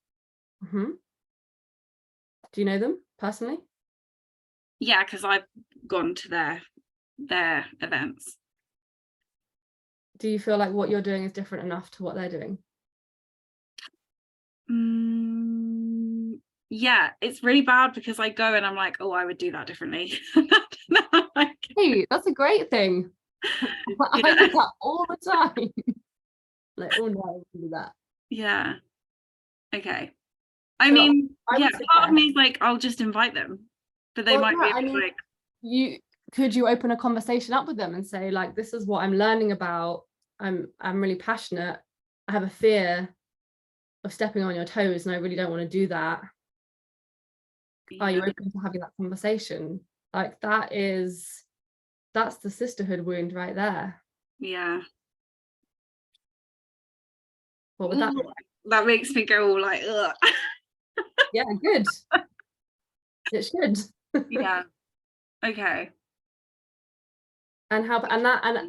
Mm-hmm. Do you know them personally? Yeah, because I've gone to their events. Do you feel like what you're doing is different enough to what they're doing? Yeah, it's really bad because I go and I'm like, oh, I would do that differently. Like, Hey, that's a great thing. I Yeah. do that all the time. Like, oh no, I can do that. yeah. Okay. I So mean, I yeah, would part of suggest- me is like, I'll just invite them, but they Well, might yeah, I be mean, like, could you open a conversation up with them and say, like, this is what I'm learning about. I'm really passionate. I have a fear of stepping on your toes and I really don't want to do that. Are you yeah, open to having that conversation? Like, that's the sisterhood wound right there. yeah. What would that be? Ooh, that makes me go all like, ugh. Yeah, good. It should. Yeah. Okay. And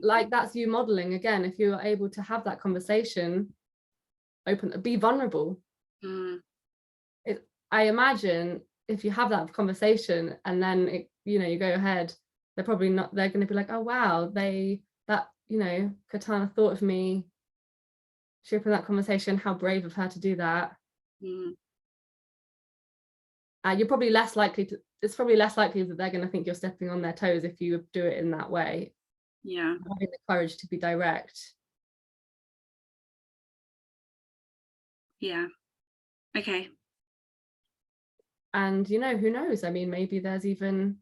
like, that's you modeling again. If you are able to have that conversation, be vulnerable. Mm, I imagine if you have that conversation and then you go ahead, they're going to be like, oh wow, Katana thought of me. She opened that conversation. How brave of her to do that. mm, You're probably less likely to. It's probably less likely that they're going to think you're stepping on their toes if you do it in that way. yeah. Having the courage to be direct. Yeah. Okay. And who knows? I mean, maybe there's even,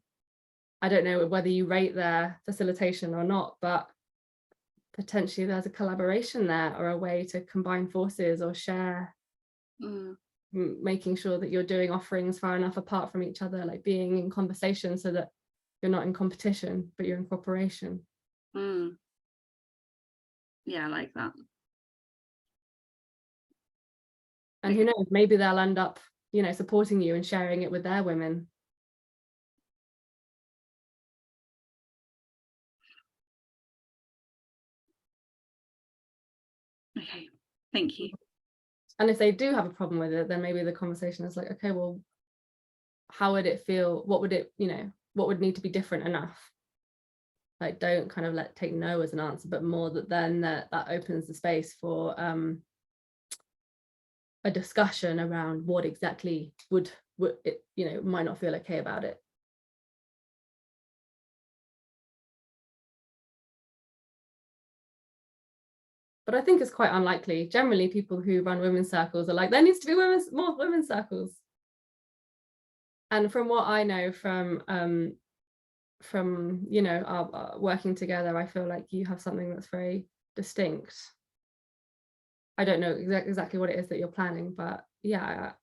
I don't know whether you rate their facilitation or not, but potentially there's a collaboration there, or a way to combine forces or share, making sure that you're doing offerings far enough apart from each other, like being in conversation so that you're not in competition, but you're in cooperation. Yeah, I like that. And who knows, maybe they'll end up, supporting you and sharing it with their women. Okay, thank you. And if they do have a problem with it, then maybe the conversation is like, okay, well, how would it feel? What would it, what would need to be different enough? Like, don't kind of take no as an answer, but more that then that opens the space for a discussion around what exactly would it, might not feel okay about it. But I think it's quite unlikely. Generally, people who run women's circles are like, there needs to be more women's circles. And from what I know from our working together, I feel like you have something that's very distinct. I don't know exactly what it is that you're planning, but yeah,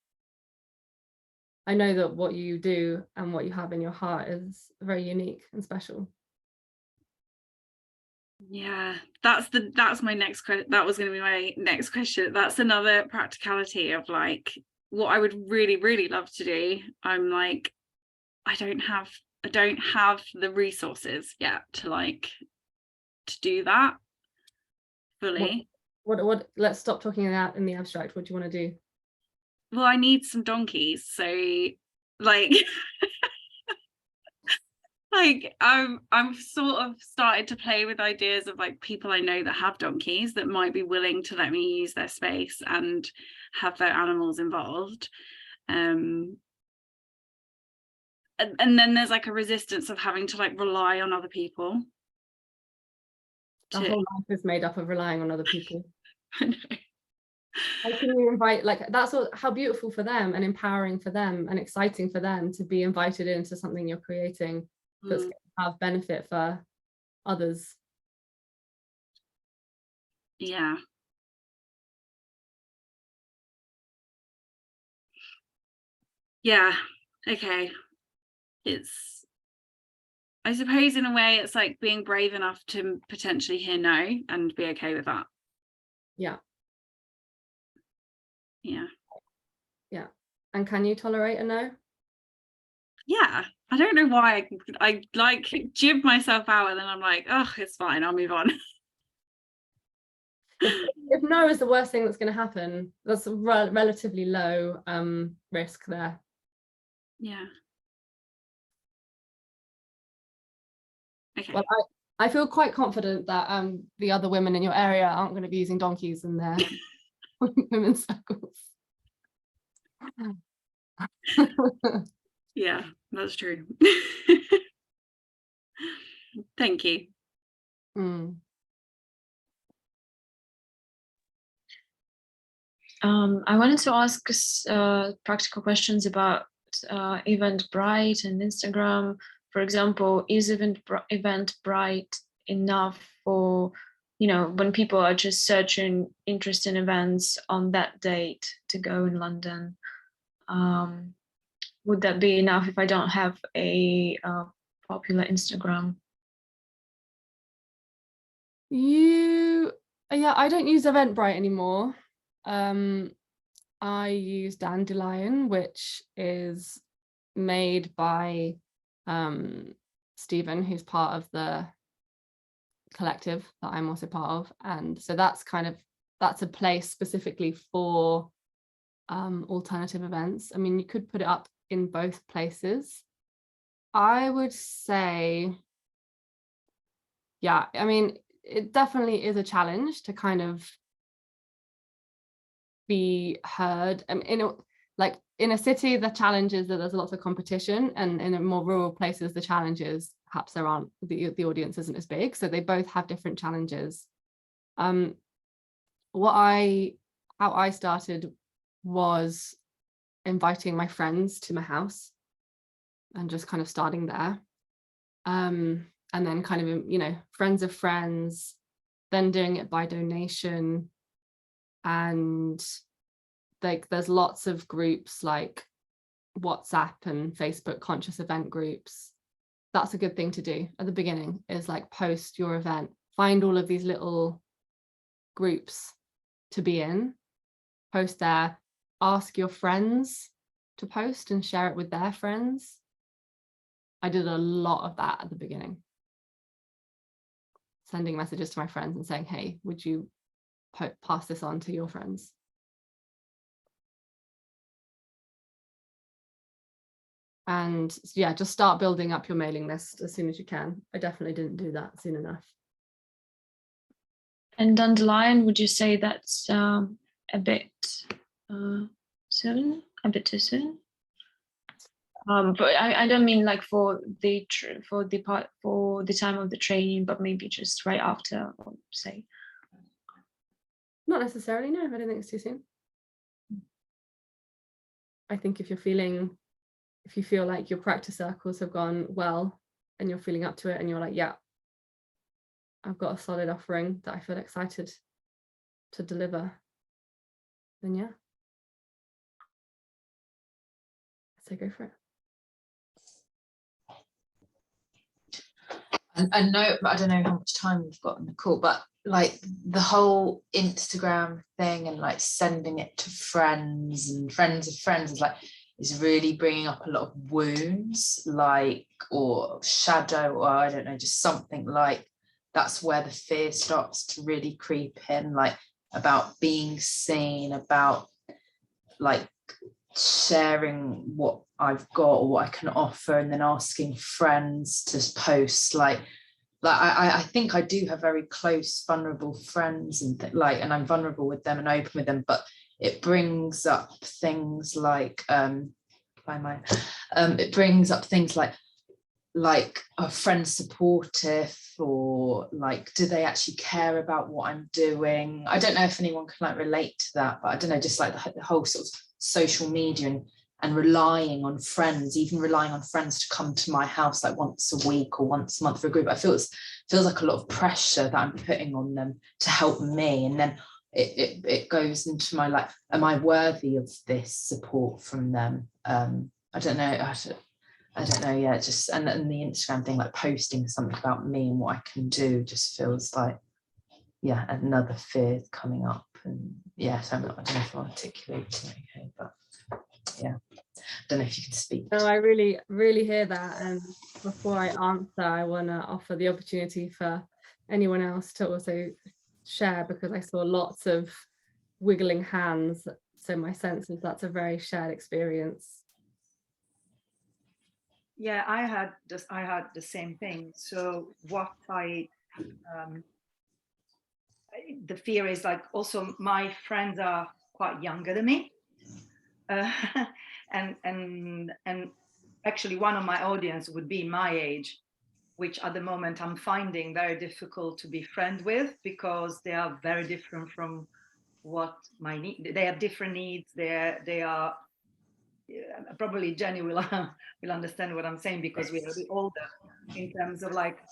I know that what you do and what you have in your heart is very unique and special. Yeah, that's my next question. That was going to be my next question. That's another practicality of like what I would really, really love to do. I'm like, I don't have the resources yet to like to do that fully. What let's stop talking about in the abstract. What do you want to do? Well, I need some donkeys, so like like I'm sort of started to play with ideas of like people I know that have donkeys that might be willing to let me use their space and have their animals involved. And then there's like a resistance of having to like rely on other people. The whole life is made up of relying on other people. I know. How can you invite, like, that's how beautiful for them and empowering for them and exciting for them to be invited into something you're creating that's going to have benefit for others. Yeah. Yeah, okay. It's, I suppose in a way it's like being brave enough to potentially hear no and be okay with that. Yeah. Yeah. Yeah. And can you tolerate a no? Yeah. I don't know why I like jib myself out and then I'm like, oh, it's fine, I'll move on. If no is the worst thing that's going to happen, that's a relatively low risk there. Yeah. Okay. Well, I feel quite confident that the other women in your area aren't going to be using donkeys in their women's circles. Yeah, that's true. Thank you. I wanted to ask practical questions about Eventbrite and Instagram. For example, is Eventbrite enough for, when people are just searching interesting events on that date to go in London? Would that be enough if I don't have a popular Instagram? Yeah, I don't use Eventbrite anymore. I use Dandelion, which is made by Stephen, who's part of the collective that I'm also part of, and so that's a place specifically for alternative events. I mean, you could put it up in both places. I would say, yeah, I mean, it definitely is a challenge to kind of be heard. In a city, the challenge is that there's lots of competition, and in more rural places, the challenge is perhaps there aren't, the audience isn't as big. So they both have different challenges. How I started was inviting my friends to my house and just kind of starting there. And then kind of, friends of friends, then doing it by donation. And like there's lots of groups like WhatsApp and Facebook conscious event groups. That's a good thing to do at the beginning, is like post your event, find all of these little groups to be in, post there, ask your friends to post and share it with their friends. I did a lot of that at the beginning, sending messages to my friends and saying, hey, would you pass this on to your friends? And yeah, just start building up your mailing list as soon as you can. I definitely didn't do that soon enough. And Dandelion, would you say that's a bit soon? A bit too soon? But I don't mean like for the time of the training, but maybe just right after, say. Not necessarily, no. I don't think it's too soon. I think if you feel like your practice circles have gone well and you're feeling up to it and you're like, yeah, I've got a solid offering that I feel excited to deliver, then yeah, I'd say go for it. I know, I don't know how much time we've got on the call, but like the whole Instagram thing and like sending it to friends and friends of friends is really bringing up a lot of wounds, like, or shadow, or I don't know, just something like that's where the fear starts to really creep in, like about being seen, about like sharing what I've got or what I can offer, and then asking friends to post. Like I think I do have very close, vulnerable friends, and and I'm vulnerable with them and open with them, but it brings up things like it brings up things like are friends supportive, or like do they actually care about what I'm doing? I don't know if anyone can like relate to that, but I don't know, just like the whole sort of social media and relying on friends, even relying on friends to come to my house like once a week or once a month for a group. I feel it feels like a lot of pressure that I'm putting on them to help me, and then it goes into my like, am I worthy of this support from them? I don't know. I don't know. Yeah, just and the Instagram thing, like posting something about me and what I can do, just feels like, yeah, another fear coming up. And yeah, so I don't know if I'm articulating okay, but yeah, I don't know if you can speak. No, I really, really hear that. And before I answer, I want to offer the opportunity for anyone else to also share, because I saw lots of wiggling hands. So my sense is that's a very shared experience. Yeah, I had the same thing. So what the fear is like, also my friends are quite younger than me, and actually one of my audience would be my age, which at the moment I'm finding very difficult to be friend with, because they are very different from what my need. They have different needs. They are probably Jenny will understand what I'm saying, because we are a bit older in terms of like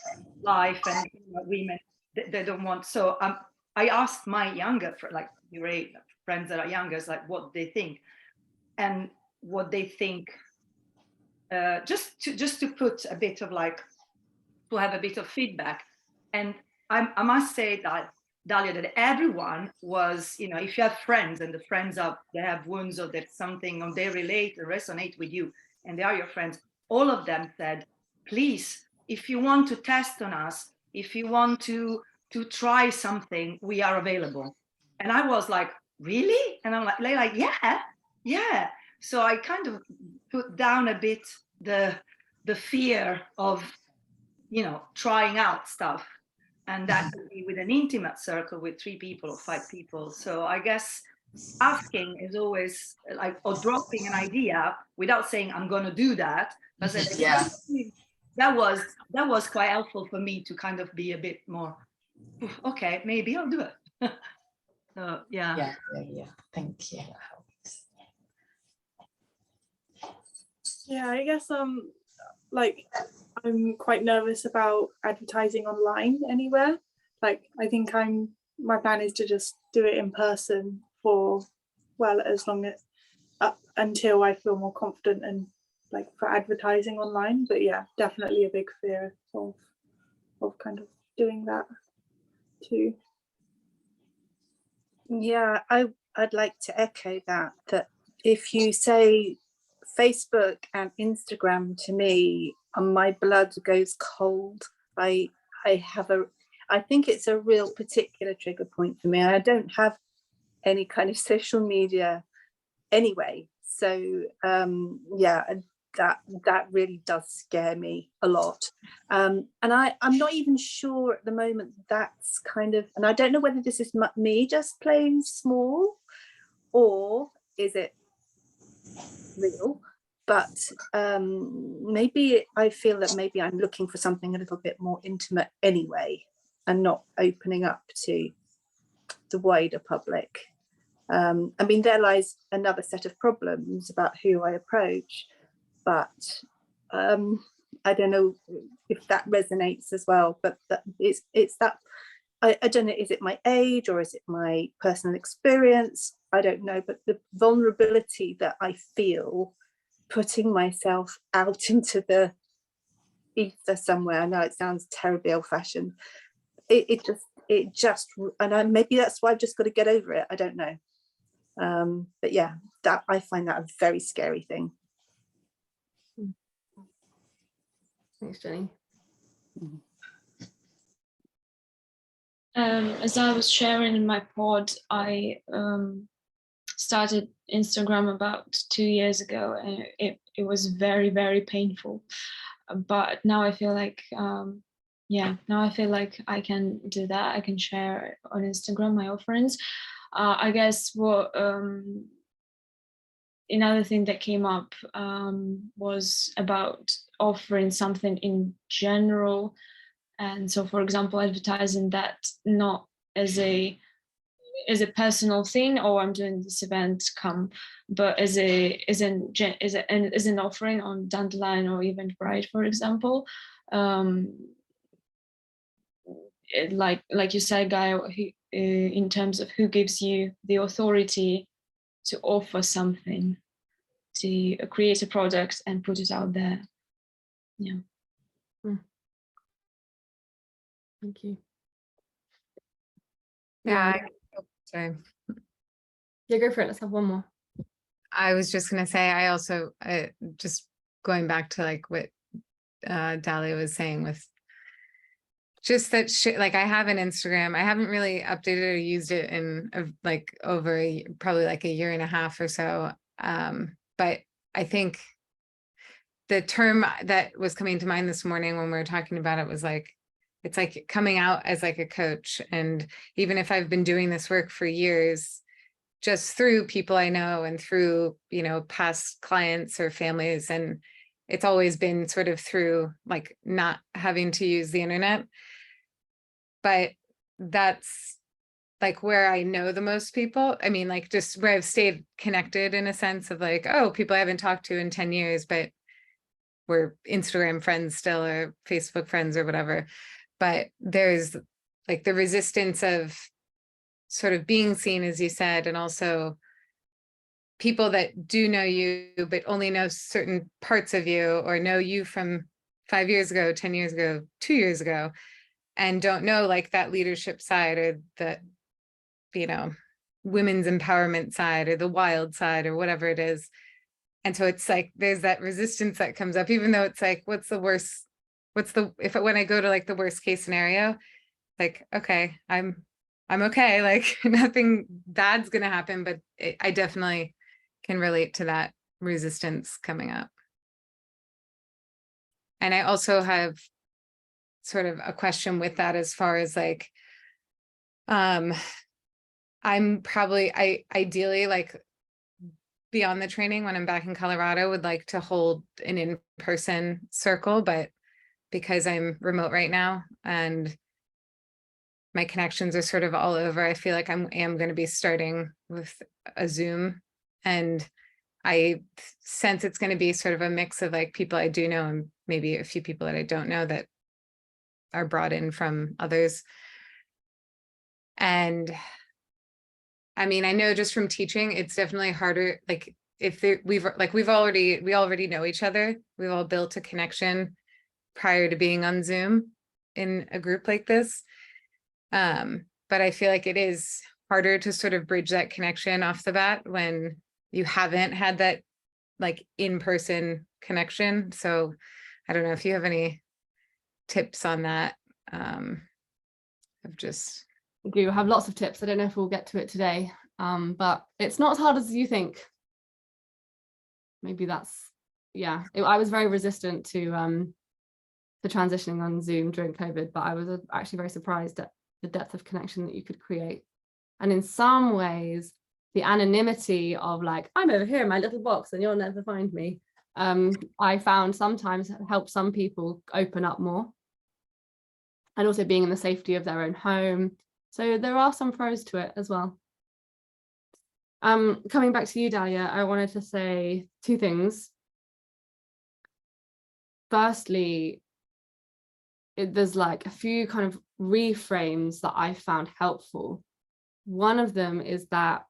life, and women they don't want. So I asked my younger like friends that are younger, like what they think, and what they think, just to put a bit of like, to have a bit of feedback. And I must say that, Dalia, that everyone was, if you have friends and the friends they have wounds, or there's something, or they relate or resonate with you, and they are your friends, all of them said, please, if you want to test on us, if you want to try something, we are available. And I was like, really? And I'm like, yeah. So I kind of put down a bit the fear of, trying out stuff. And that could be with an intimate circle with 3 people or 5 people. So I guess asking is always like, or dropping an idea without saying I'm going to do that. But Yeah. that was quite helpful for me to kind of be a bit more, okay, maybe I'll do it. So yeah. Thank you. Yeah, I guess like I'm quite nervous about advertising online anywhere. Like I think my plan is to just do it in person for, well, as long as up until I feel more confident and like for advertising online. But yeah, definitely a big fear of kind of doing that too. Yeah, I'd like to echo that if you say Facebook and Instagram to me, my blood goes cold. I think it's a real particular trigger point for me. I don't have any kind of social media anyway. So yeah, that really does scare me a lot. And I'm not even sure at the moment that's kind of, and I don't know whether this is me just playing small, or is it real, but maybe I feel that maybe I'm looking for something a little bit more intimate anyway, and not opening up to the wider public. I mean, there lies another set of problems about who I approach, but I don't know if that resonates as well. But it's that I don't know, is it my age or is it my personal experience? I don't know, but the vulnerability that I feel putting myself out into the ether somewhere, I know it sounds terribly old-fashioned, it just and maybe that's why I've just got to get over it, I don't know. But yeah, that I find that a very scary thing. Thanks, Jenny. As I was sharing in my pod, I started Instagram about 2 years ago, and it was very, very painful. But now I feel like, now I feel like I can do that. I can share on Instagram my offerings. I guess what another thing that came up was about offering something in general. And so, for example, advertising that not as a personal thing, or I'm doing this event, come, but as an offering on Dandelion or Eventbrite, for example. Like you said, Gaia, in terms of who gives you the authority to offer something, to create a product and put it out there. Yeah. Thank you. Yeah. Sorry. Yeah, go for it. Let's have one more. I was just going to say, I also, just going back to like what Dahlia was saying with just that shit, like I have an Instagram. I haven't really updated or used it in like over probably like a year and a half or so. But I think the term that was coming to mind this morning when we were talking about it was like, it's like coming out as like a coach. And even if I've been doing this work for years, just through people I know and through, you know, past clients or families, and it's always been sort of through like not having to use the internet. But that's like where I know the most people. I mean, like just where I've stayed connected in a sense of like, oh, people I haven't talked to in 10 years, but we're Instagram friends still, or Facebook friends or whatever. But there's like the resistance of sort of being seen, as you said, and also people that do know you, but only know certain parts of you, or know you from 5 years ago, 10 years ago, 2 years ago, and don't know like that leadership side, or the, you know, women's empowerment side, or the wild side, or whatever it is. And so it's like, there's that resistance that comes up, even though it's like, what's the worst, when I go to like the worst case scenario, like, okay, I'm okay, like nothing bad's gonna happen, but I definitely can relate to that resistance coming up. And I also have sort of a question with that, as far as like, I'm probably, ideally, like beyond the training, when I'm back in Colorado, would like to hold an in-person circle, but because I'm remote right now and my connections are sort of all over, I feel like I am going to be starting with a Zoom, and I sense it's going to be sort of a mix of like people I do know and maybe a few people that I don't know that are brought in from others. And I mean, I know just from teaching, it's definitely harder. Like if we already know each other. We've all built a connection prior to being on Zoom in a group like this. But I feel like it is harder to sort of bridge that connection off the bat when you haven't had that like in-person connection. So I don't know if you have any tips on that. Of just, We do have lots of tips. I don't know if we'll get to it today, but it's not as hard as you think. Maybe that's, yeah. I was very resistant to transitioning on Zoom during COVID, but I was actually very surprised at the depth of connection that you could create. And in some ways, the anonymity of like, I'm over here in my little box and you'll never find me, I found sometimes help some people open up more. And also being in the safety of their own home. So there are some pros to it as well. Coming back to you, Dahlia, I wanted to say two things. Firstly, there's like a few kind of reframes that I found helpful. One of them is that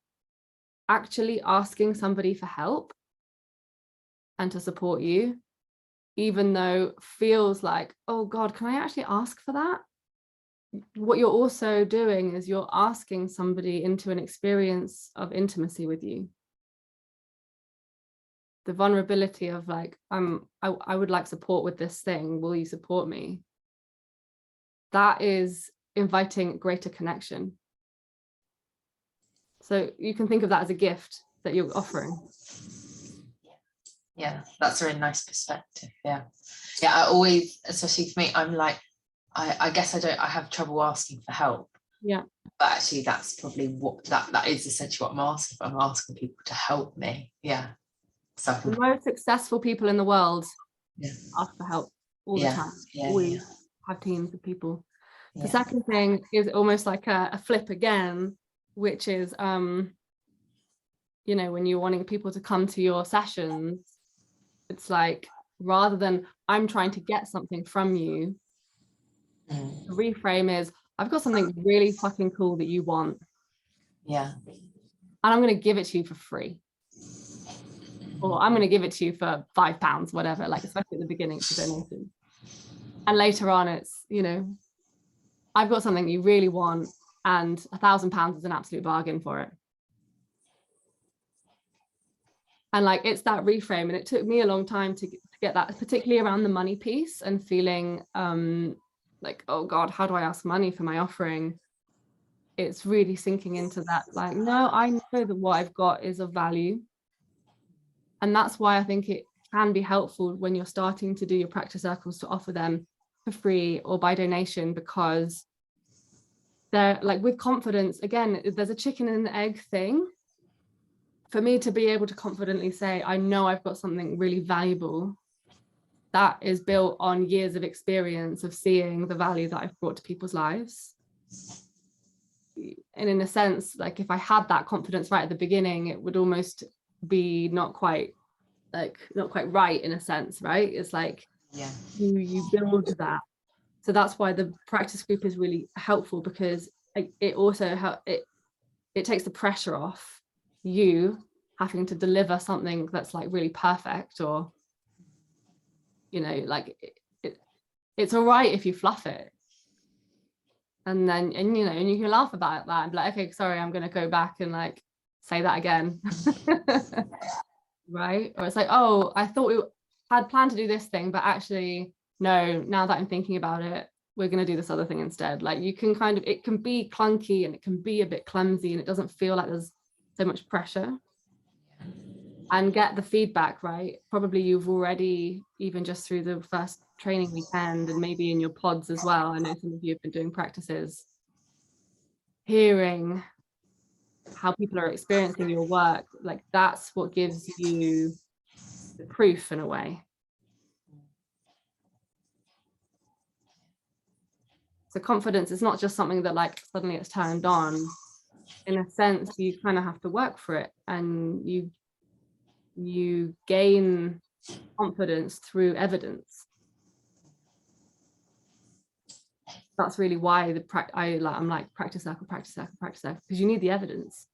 actually asking somebody for help and to support you, even though feels like, oh God, can I actually ask for that? What you're also doing is you're asking somebody into an experience of intimacy with you. The vulnerability of like, I would like support with this thing. Will you support me? That is inviting greater connection. So you can think of that as a gift that you're offering. Yeah, that's a really nice perspective. Yeah, I always, especially for me, I'm like, I guess I have trouble asking for help. Yeah, but actually that's probably what that is essentially what I'm asking for. I'm asking people to help me. Yeah, so I the can, most successful people in the world yeah, ask for help all the yeah, time. yeah, Always have teams of people. The yeah. second thing is almost like a flip again, which is you know, when you're wanting people to come to your sessions, it's like, rather than I'm trying to get something from you, the reframe is, I've got something really fucking cool that you want, Yeah, and I'm going to give it to you for free, or I'm going to give it to you for £5, whatever, like, especially at the beginning, it's a donation. And later on it's, you know, I've got something you really want and £1,000 is an absolute bargain for it. And like, it's that reframe, and it took me a long time to get that, particularly around the money piece and feeling like, oh God, how do I ask money for my offering? It's really sinking into that, like, no, I know that what I've got is of value. And that's why I think it can be helpful when you're starting to do your practice circles to offer them for free or by donation, because they're like, with confidence, again, there's a chicken and egg thing. For me to be able to confidently say, I know I've got something really valuable, that is built on years of experience of seeing the value that I've brought to people's lives. And in a sense, like, if I had that confidence right at the beginning, it would almost be not quite right in a sense, right? It's like, yeah, you build that. So that's why the practice group is really helpful, because it also it takes the pressure off you having to deliver something that's like really perfect, or, you know, like it's all right if you fluff it, and then, and you know, and you can laugh about that and be like, okay, sorry, I'm going to go back and like say that again. Right? Or it's like, oh, I thought we had planned to do this thing, but actually no, now that I'm thinking about it, we're going to do this other thing instead. Like, you can kind of, it can be clunky and it can be a bit clumsy and it doesn't feel like there's so much pressure, and get the feedback, right? Probably you've already, even just through the first training weekend and maybe in your pods as well, I know some of you have been doing practices, hearing how people are experiencing your work, like, that's what gives you the proof in a way. So confidence is not just something that like suddenly it's turned on. In a sense, you kind of have to work for it, and you gain confidence through evidence. That's really why I'm like, practice circle, because you need the evidence.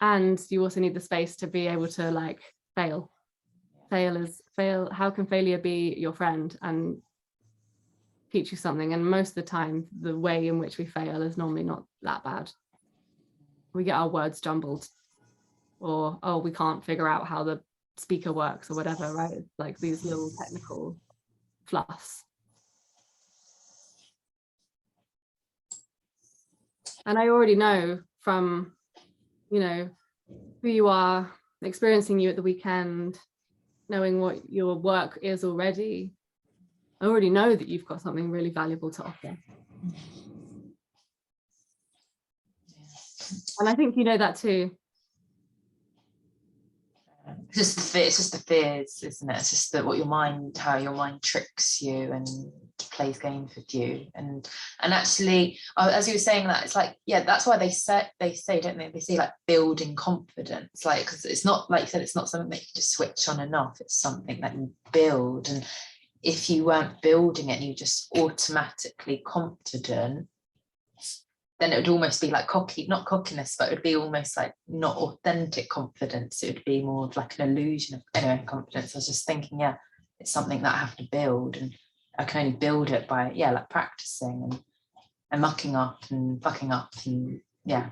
And you also need the space to be able to like fail. How can failure be your friend and teach you something? And most of the time, the way in which we fail is normally not that bad. We get our words jumbled, or, oh, we can't figure out how the speaker works or whatever, right? It's like these little technical fluffs. And I already know from, you know, who you are, experiencing you at the weekend, knowing what your work is already, I already know that you've got something really valuable to offer. And I think you know that too. it's just the fears, isn't it? It's just that how your mind tricks you and plays games with you, and actually, as you were saying that, it's like, yeah, that's why they say, don't they, they say like building confidence, like, because it's not, like you said, it's not something that you just switch on and off, it's something that you build. And if you weren't building it, you just automatically confident, then it would almost be like not cockiness, but it would be almost like not authentic confidence. It would be more of like an illusion of confidence. I was just thinking, yeah, it's something that I have to build, and I can only build it by, yeah, like practicing and mucking up and fucking up, and yeah.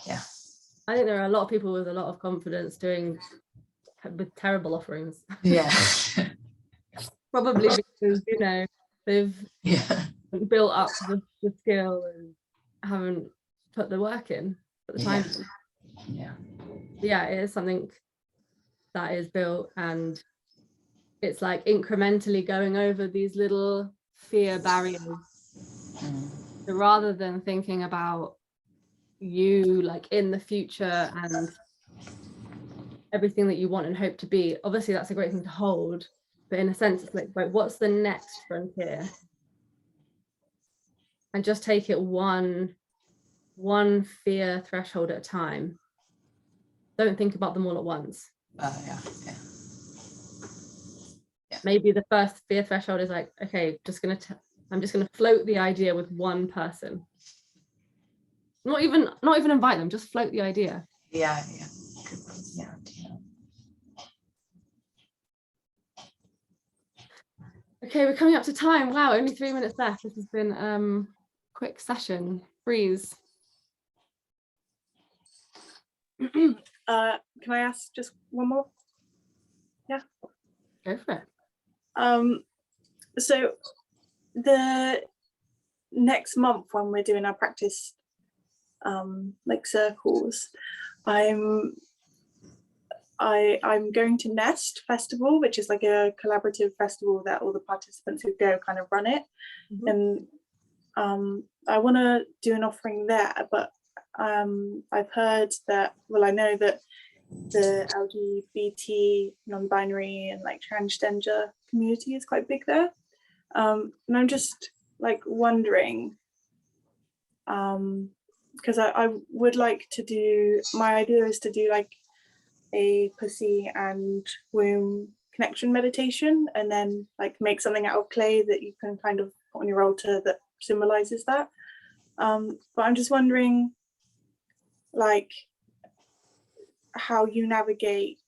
I think there are a lot of people with a lot of confidence with terrible offerings. Yeah. probably because, you know, they've Yeah. built up the skill and haven't put the work in at the time. Yeah. Yeah, it is something that is built, and it's like incrementally going over these little fear barriers. So rather than thinking about you like in the future and everything that you want and hope to be, obviously that's a great thing to hold, but in a sense it's like, right, what's the next frontier? And just take it one fear threshold at a time. Don't think about them all at once. Yeah. Maybe the first fear threshold is like, okay, I'm just gonna float the idea with one person. Not even invite them, just float the idea. Yeah. Okay, we're coming up to time. Wow, only 3 minutes left. This has been quick session. Breeze. Can I ask just one more? Yeah. Go for it. So the next month when we're doing our practice like circles, I'm going to Nest Festival, which is like a collaborative festival that all the participants who go kind of run it. And I want to do an offering there, but I've heard that, well, I know that the LGBT, non-binary and like transgender community is quite big there. And I'm just like wondering, because I would like to do, my idea is to do like a pussy and womb connection meditation, and then like make something out of clay that you can kind of put on your altar that symbolizes that. But I'm just wondering, like, how you navigate,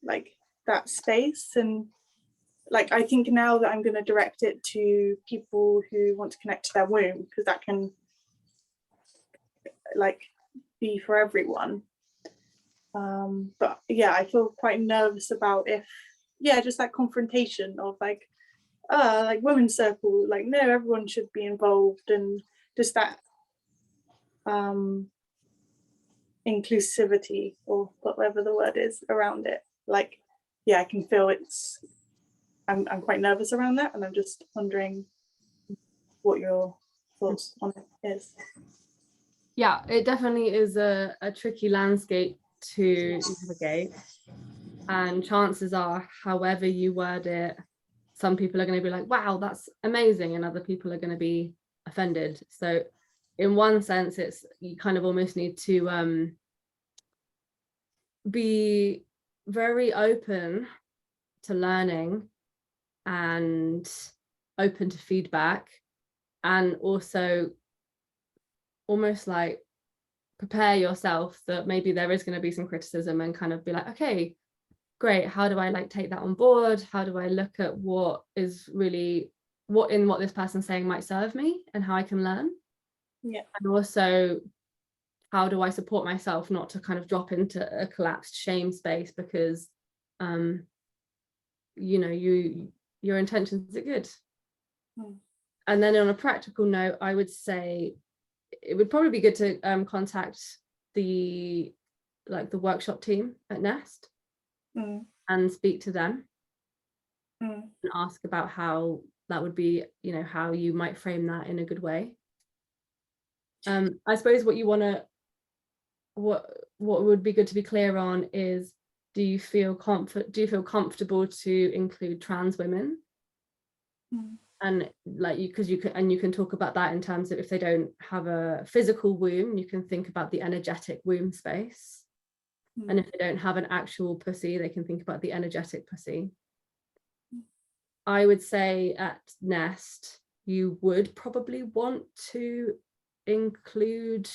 like that space. And like, I think now that I'm going to direct it to people who want to connect to their womb, because that can like be for everyone. But yeah, I feel quite nervous about just that confrontation of like women's circle, like, no, everyone should be involved, and just that inclusivity, or whatever the word is around it. Like, yeah, I can feel I'm quite nervous around that, and I'm just wondering what your thoughts on it is. Yeah, it definitely is a tricky landscape to navigate, and chances are, however you word it, some people are going to be like, wow, that's amazing, and other people are going to be offended. So in one sense, you kind of almost need to be very open to learning and open to feedback, and also almost like prepare yourself that maybe there is going to be some criticism, and kind of be like, okay, great, how do I like take that on board? How do I look at what is really what this person's saying might serve me, and how I can learn? Yeah. And also, how do I support myself not to kind of drop into a collapsed shame space, because you know, your intentions are good. And then on a practical note, I would say it would probably be good to contact the workshop team at Nest and speak to them and ask about how that would be, you know, how you might frame that in a good way. I suppose what would be good to be clear on is, do you feel comfortable to include trans women? And like you can talk about that in terms of, if they don't have a physical womb, you can think about the energetic womb space. And if they don't have an actual pussy, they can think about the energetic pussy. I would say at Nest, you would probably want to include,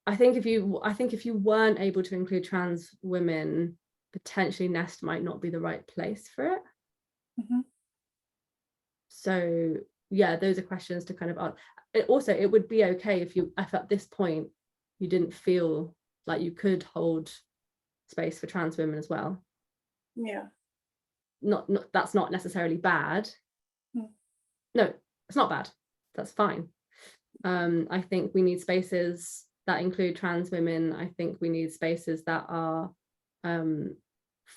I think if you weren't able to include trans women, potentially Nest might not be the right place for it. So yeah, those are questions to kind of ask. Also, it would be okay if at this point you didn't feel like you could hold space for trans women as well. Yeah. not that's not necessarily bad. Hmm. No, it's not bad. That's fine. I think we need spaces that include trans women. I think we need spaces that are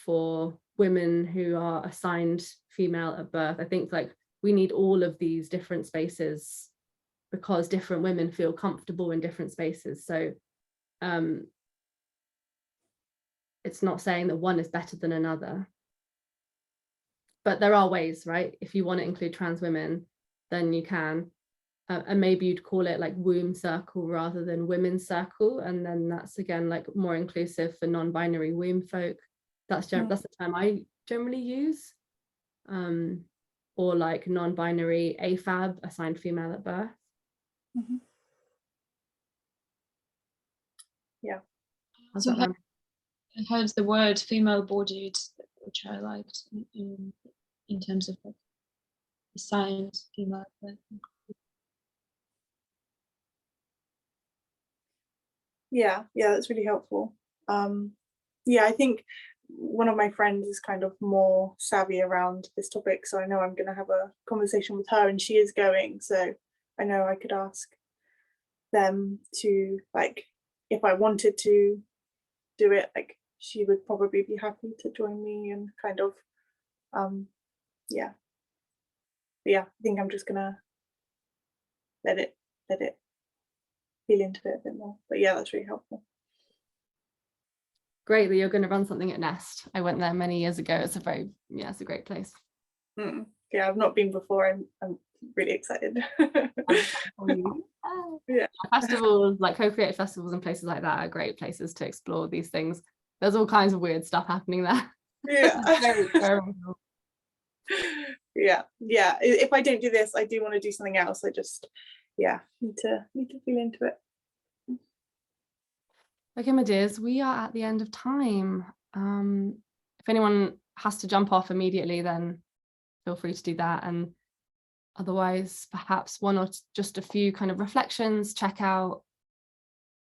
for women who are assigned female at birth. I think like we need all of these different spaces because different women feel comfortable in different spaces. So it's not saying that one is better than another, but there are ways, right? If you want to include trans women, then you can. And maybe you'd call it like womb circle rather than women's circle. And then that's again like more inclusive for non-binary womb folk. That's the term I generally use. Or like non-binary AFAB, assigned female at birth. Mhm. Yeah. How's So that one? I heard the word female-bodied, which I liked in terms of like assigned female. Yeah, that's really helpful. Yeah, I think one of my friends is kind of more savvy around this topic, so I know I'm going to have a conversation with her, and she is going, so I know I could ask them to, like, if I wanted to do it, like she would probably be happy to join me and kind of yeah. But yeah, I think I'm just gonna let it feel into it a bit more. But yeah, that's really helpful. Great that you're going to run something at Nest. I went there many years ago. It's a great place. Yeah, I've not been before. I'm really excited. Yeah, Festivals like co-create festivals and places like that are great places to explore these things. There's all kinds of weird stuff happening there. yeah. Very experimental. Yeah. If I don't do this, I do want to do something else. I just need to feel into it. Okay, my dears, we are at the end of time. If anyone has to jump off immediately, then feel free to do that. And otherwise, perhaps one or just a few kind of reflections, check out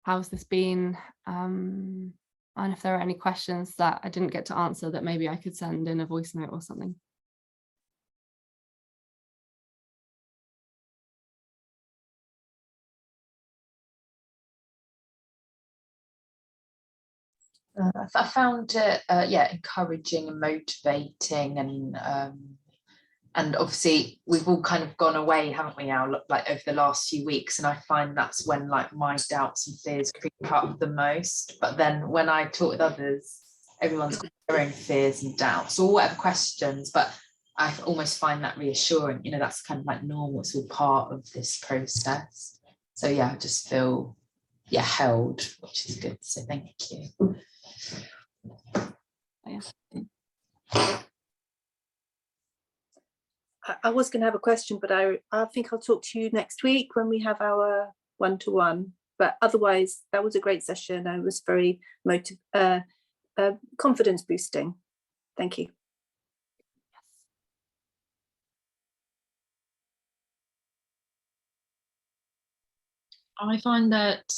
how's this been, and if there are any questions that I didn't get to answer that maybe I could send in a voice note or something. I found it encouraging and motivating, and obviously we've all kind of gone away, haven't we, now, like over the last few weeks, and I find that's when like my doubts and fears creep up the most. But then when I talk with others, everyone's got their own fears and doubts or whatever questions, but I almost find that reassuring, that's kind of like normal, it's all part of this process. So yeah, I just feel held, which is good, so thank you. I was going to have a question, but I think I'll talk to you next week when we have our one-to-one. But otherwise, that was a great session. I was very confidence boosting. Thank you. I find that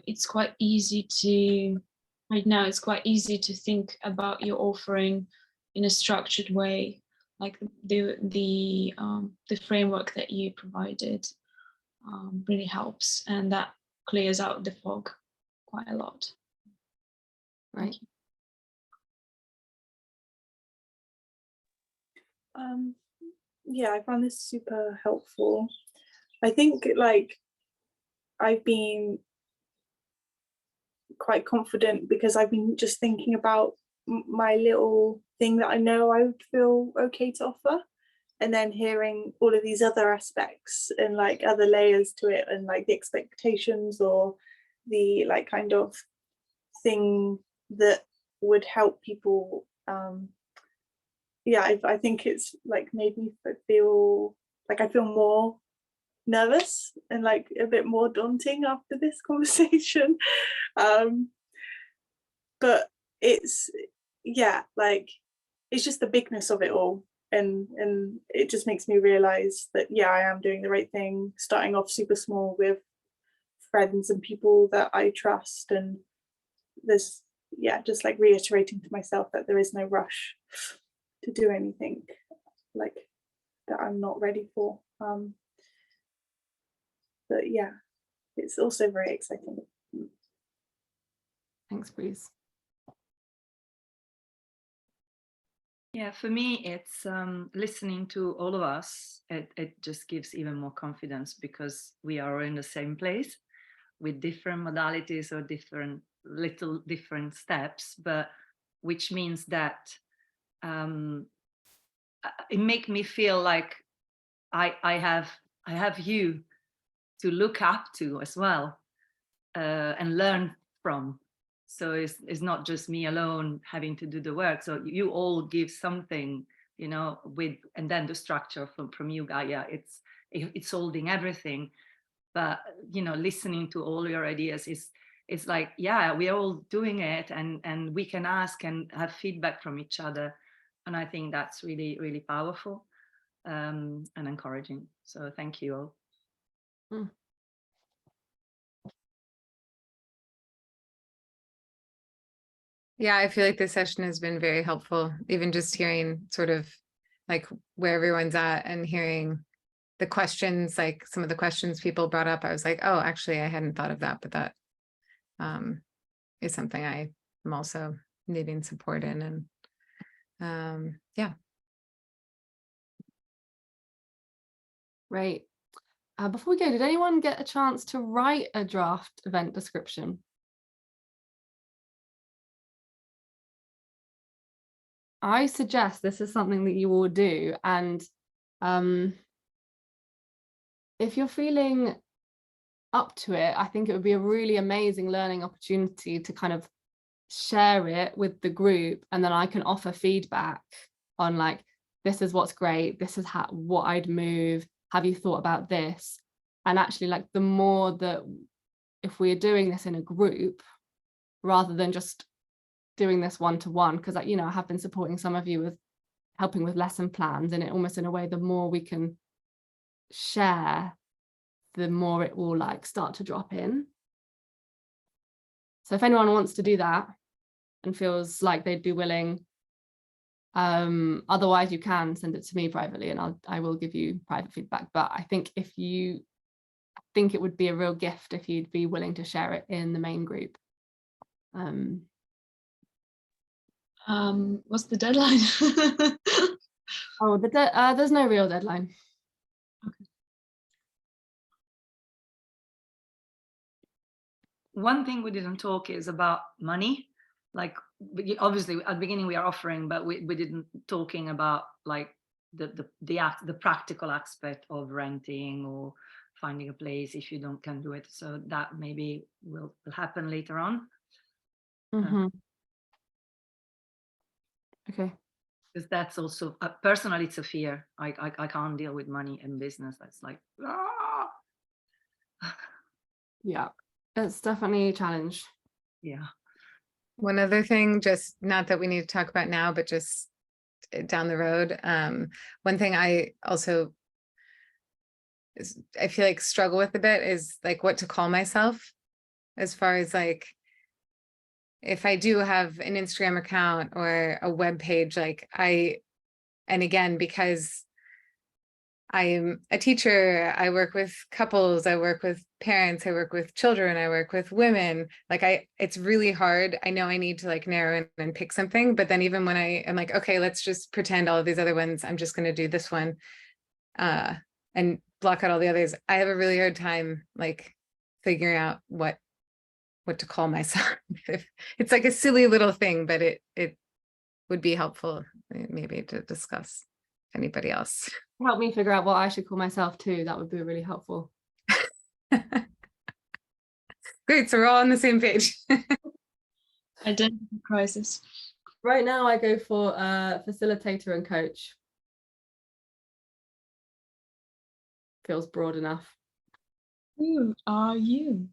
it's quite easy to, right now, it's quite easy to think about your offering in a structured way, like the framework that you provided really helps, and that clears out the fog quite a lot. Right. Yeah, I found this super helpful. I think like I've been quite confident because I've been just thinking about my little thing that I know I would feel okay to offer, and then hearing all of these other aspects and like other layers to it, and like the expectations or the like kind of thing that would help people. I think it's like made me feel like I feel more nervous and like a bit more daunting after this conversation. But it's it's just the bigness of it all, and it just makes me realize that I am doing the right thing, starting off super small with friends and people that I trust, and there's just like reiterating to myself that there is no rush. to do anything like that I'm not ready for. But yeah, it's also very exciting. Thanks, Breeze. Yeah, for me, it's listening to all of us. It just gives even more confidence because we are all in the same place with different modalities or different steps, but which means that it makes me feel like I have you to look up to as well and learn from. So it's not just me alone having to do the work. So you all give something, you know, and then the structure from you, Gaia, it's holding everything. But, you know, listening to all your ideas is like, yeah, we're all doing it, and we can ask and have feedback from each other. And I think that's really, really powerful and encouraging. So thank you all. Yeah, I feel like this session has been very helpful, even just hearing sort of like where everyone's at and hearing the questions, like some of the questions people brought up. I was like, oh, actually, I hadn't thought of that, but that is something I am also needing support in. And yeah. Great. Before we go, did anyone get a chance to write a draft event description? I suggest this is something that you all do, and if you're feeling up to it, I think it would be a really amazing learning opportunity to kind of share it with the group, and then I can offer feedback on like, this is what's great, this is what I'd move, have you thought about this? And actually, like, the more that if we're doing this in a group rather than just doing this one-to-one, because, you know, I have been supporting some of you with helping with lesson plans, and it almost, in a way, the more we can share, the more it will like start to drop in. So if anyone wants to do that and feels like they'd be willing, otherwise you can send it to me privately, and I will give you private feedback. But I think I think it would be a real gift if you'd be willing to share it in the main group. What's the deadline? Oh, there's no real deadline. Okay. One thing we didn't talk is about money. Like, obviously at the beginning we are offering, but we didn't talking about like the practical aspect of renting or finding a place if you can do it. So that maybe will happen later on. Mm-hmm. Okay. Because that's also personally, it's a fear. I can't deal with money in business. That's like, Yeah, it's definitely a challenge. Yeah. One other thing, just not that we need to talk about now, but just down the road. One thing I also I feel like struggle with a bit is like what to call myself, as far as like, if I do have an Instagram account or a web page, like and again, because I'm a teacher, I work with couples, I work with parents, I work with children, I work with women, like it's really hard. I know I need to like narrow in and pick something, but then even when I am like, okay, let's just pretend all of these other ones, I'm just going to do this one and block out all the others. I have a really hard time like figuring out what to call myself. It's like a silly little thing, but it would be helpful maybe to discuss. Anybody else? Help me figure out what I should call myself too. That would be really helpful. Great, so we're all on the same page. Identity crisis. Right now I go for facilitator and coach. Feels broad enough. Who are you?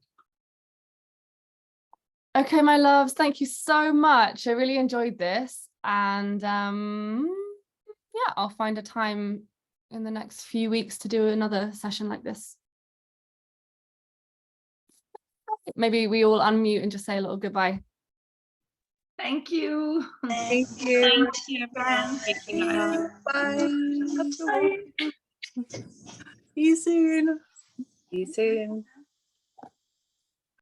Okay, my loves, thank you so much. I really enjoyed this, and yeah, I'll find a time in the next few weeks to do another session like this. Maybe we all unmute and just say a little goodbye. Thank you. Thank you. Thank you, everyone. Thank you, guys. Bye. See you soon. See you soon.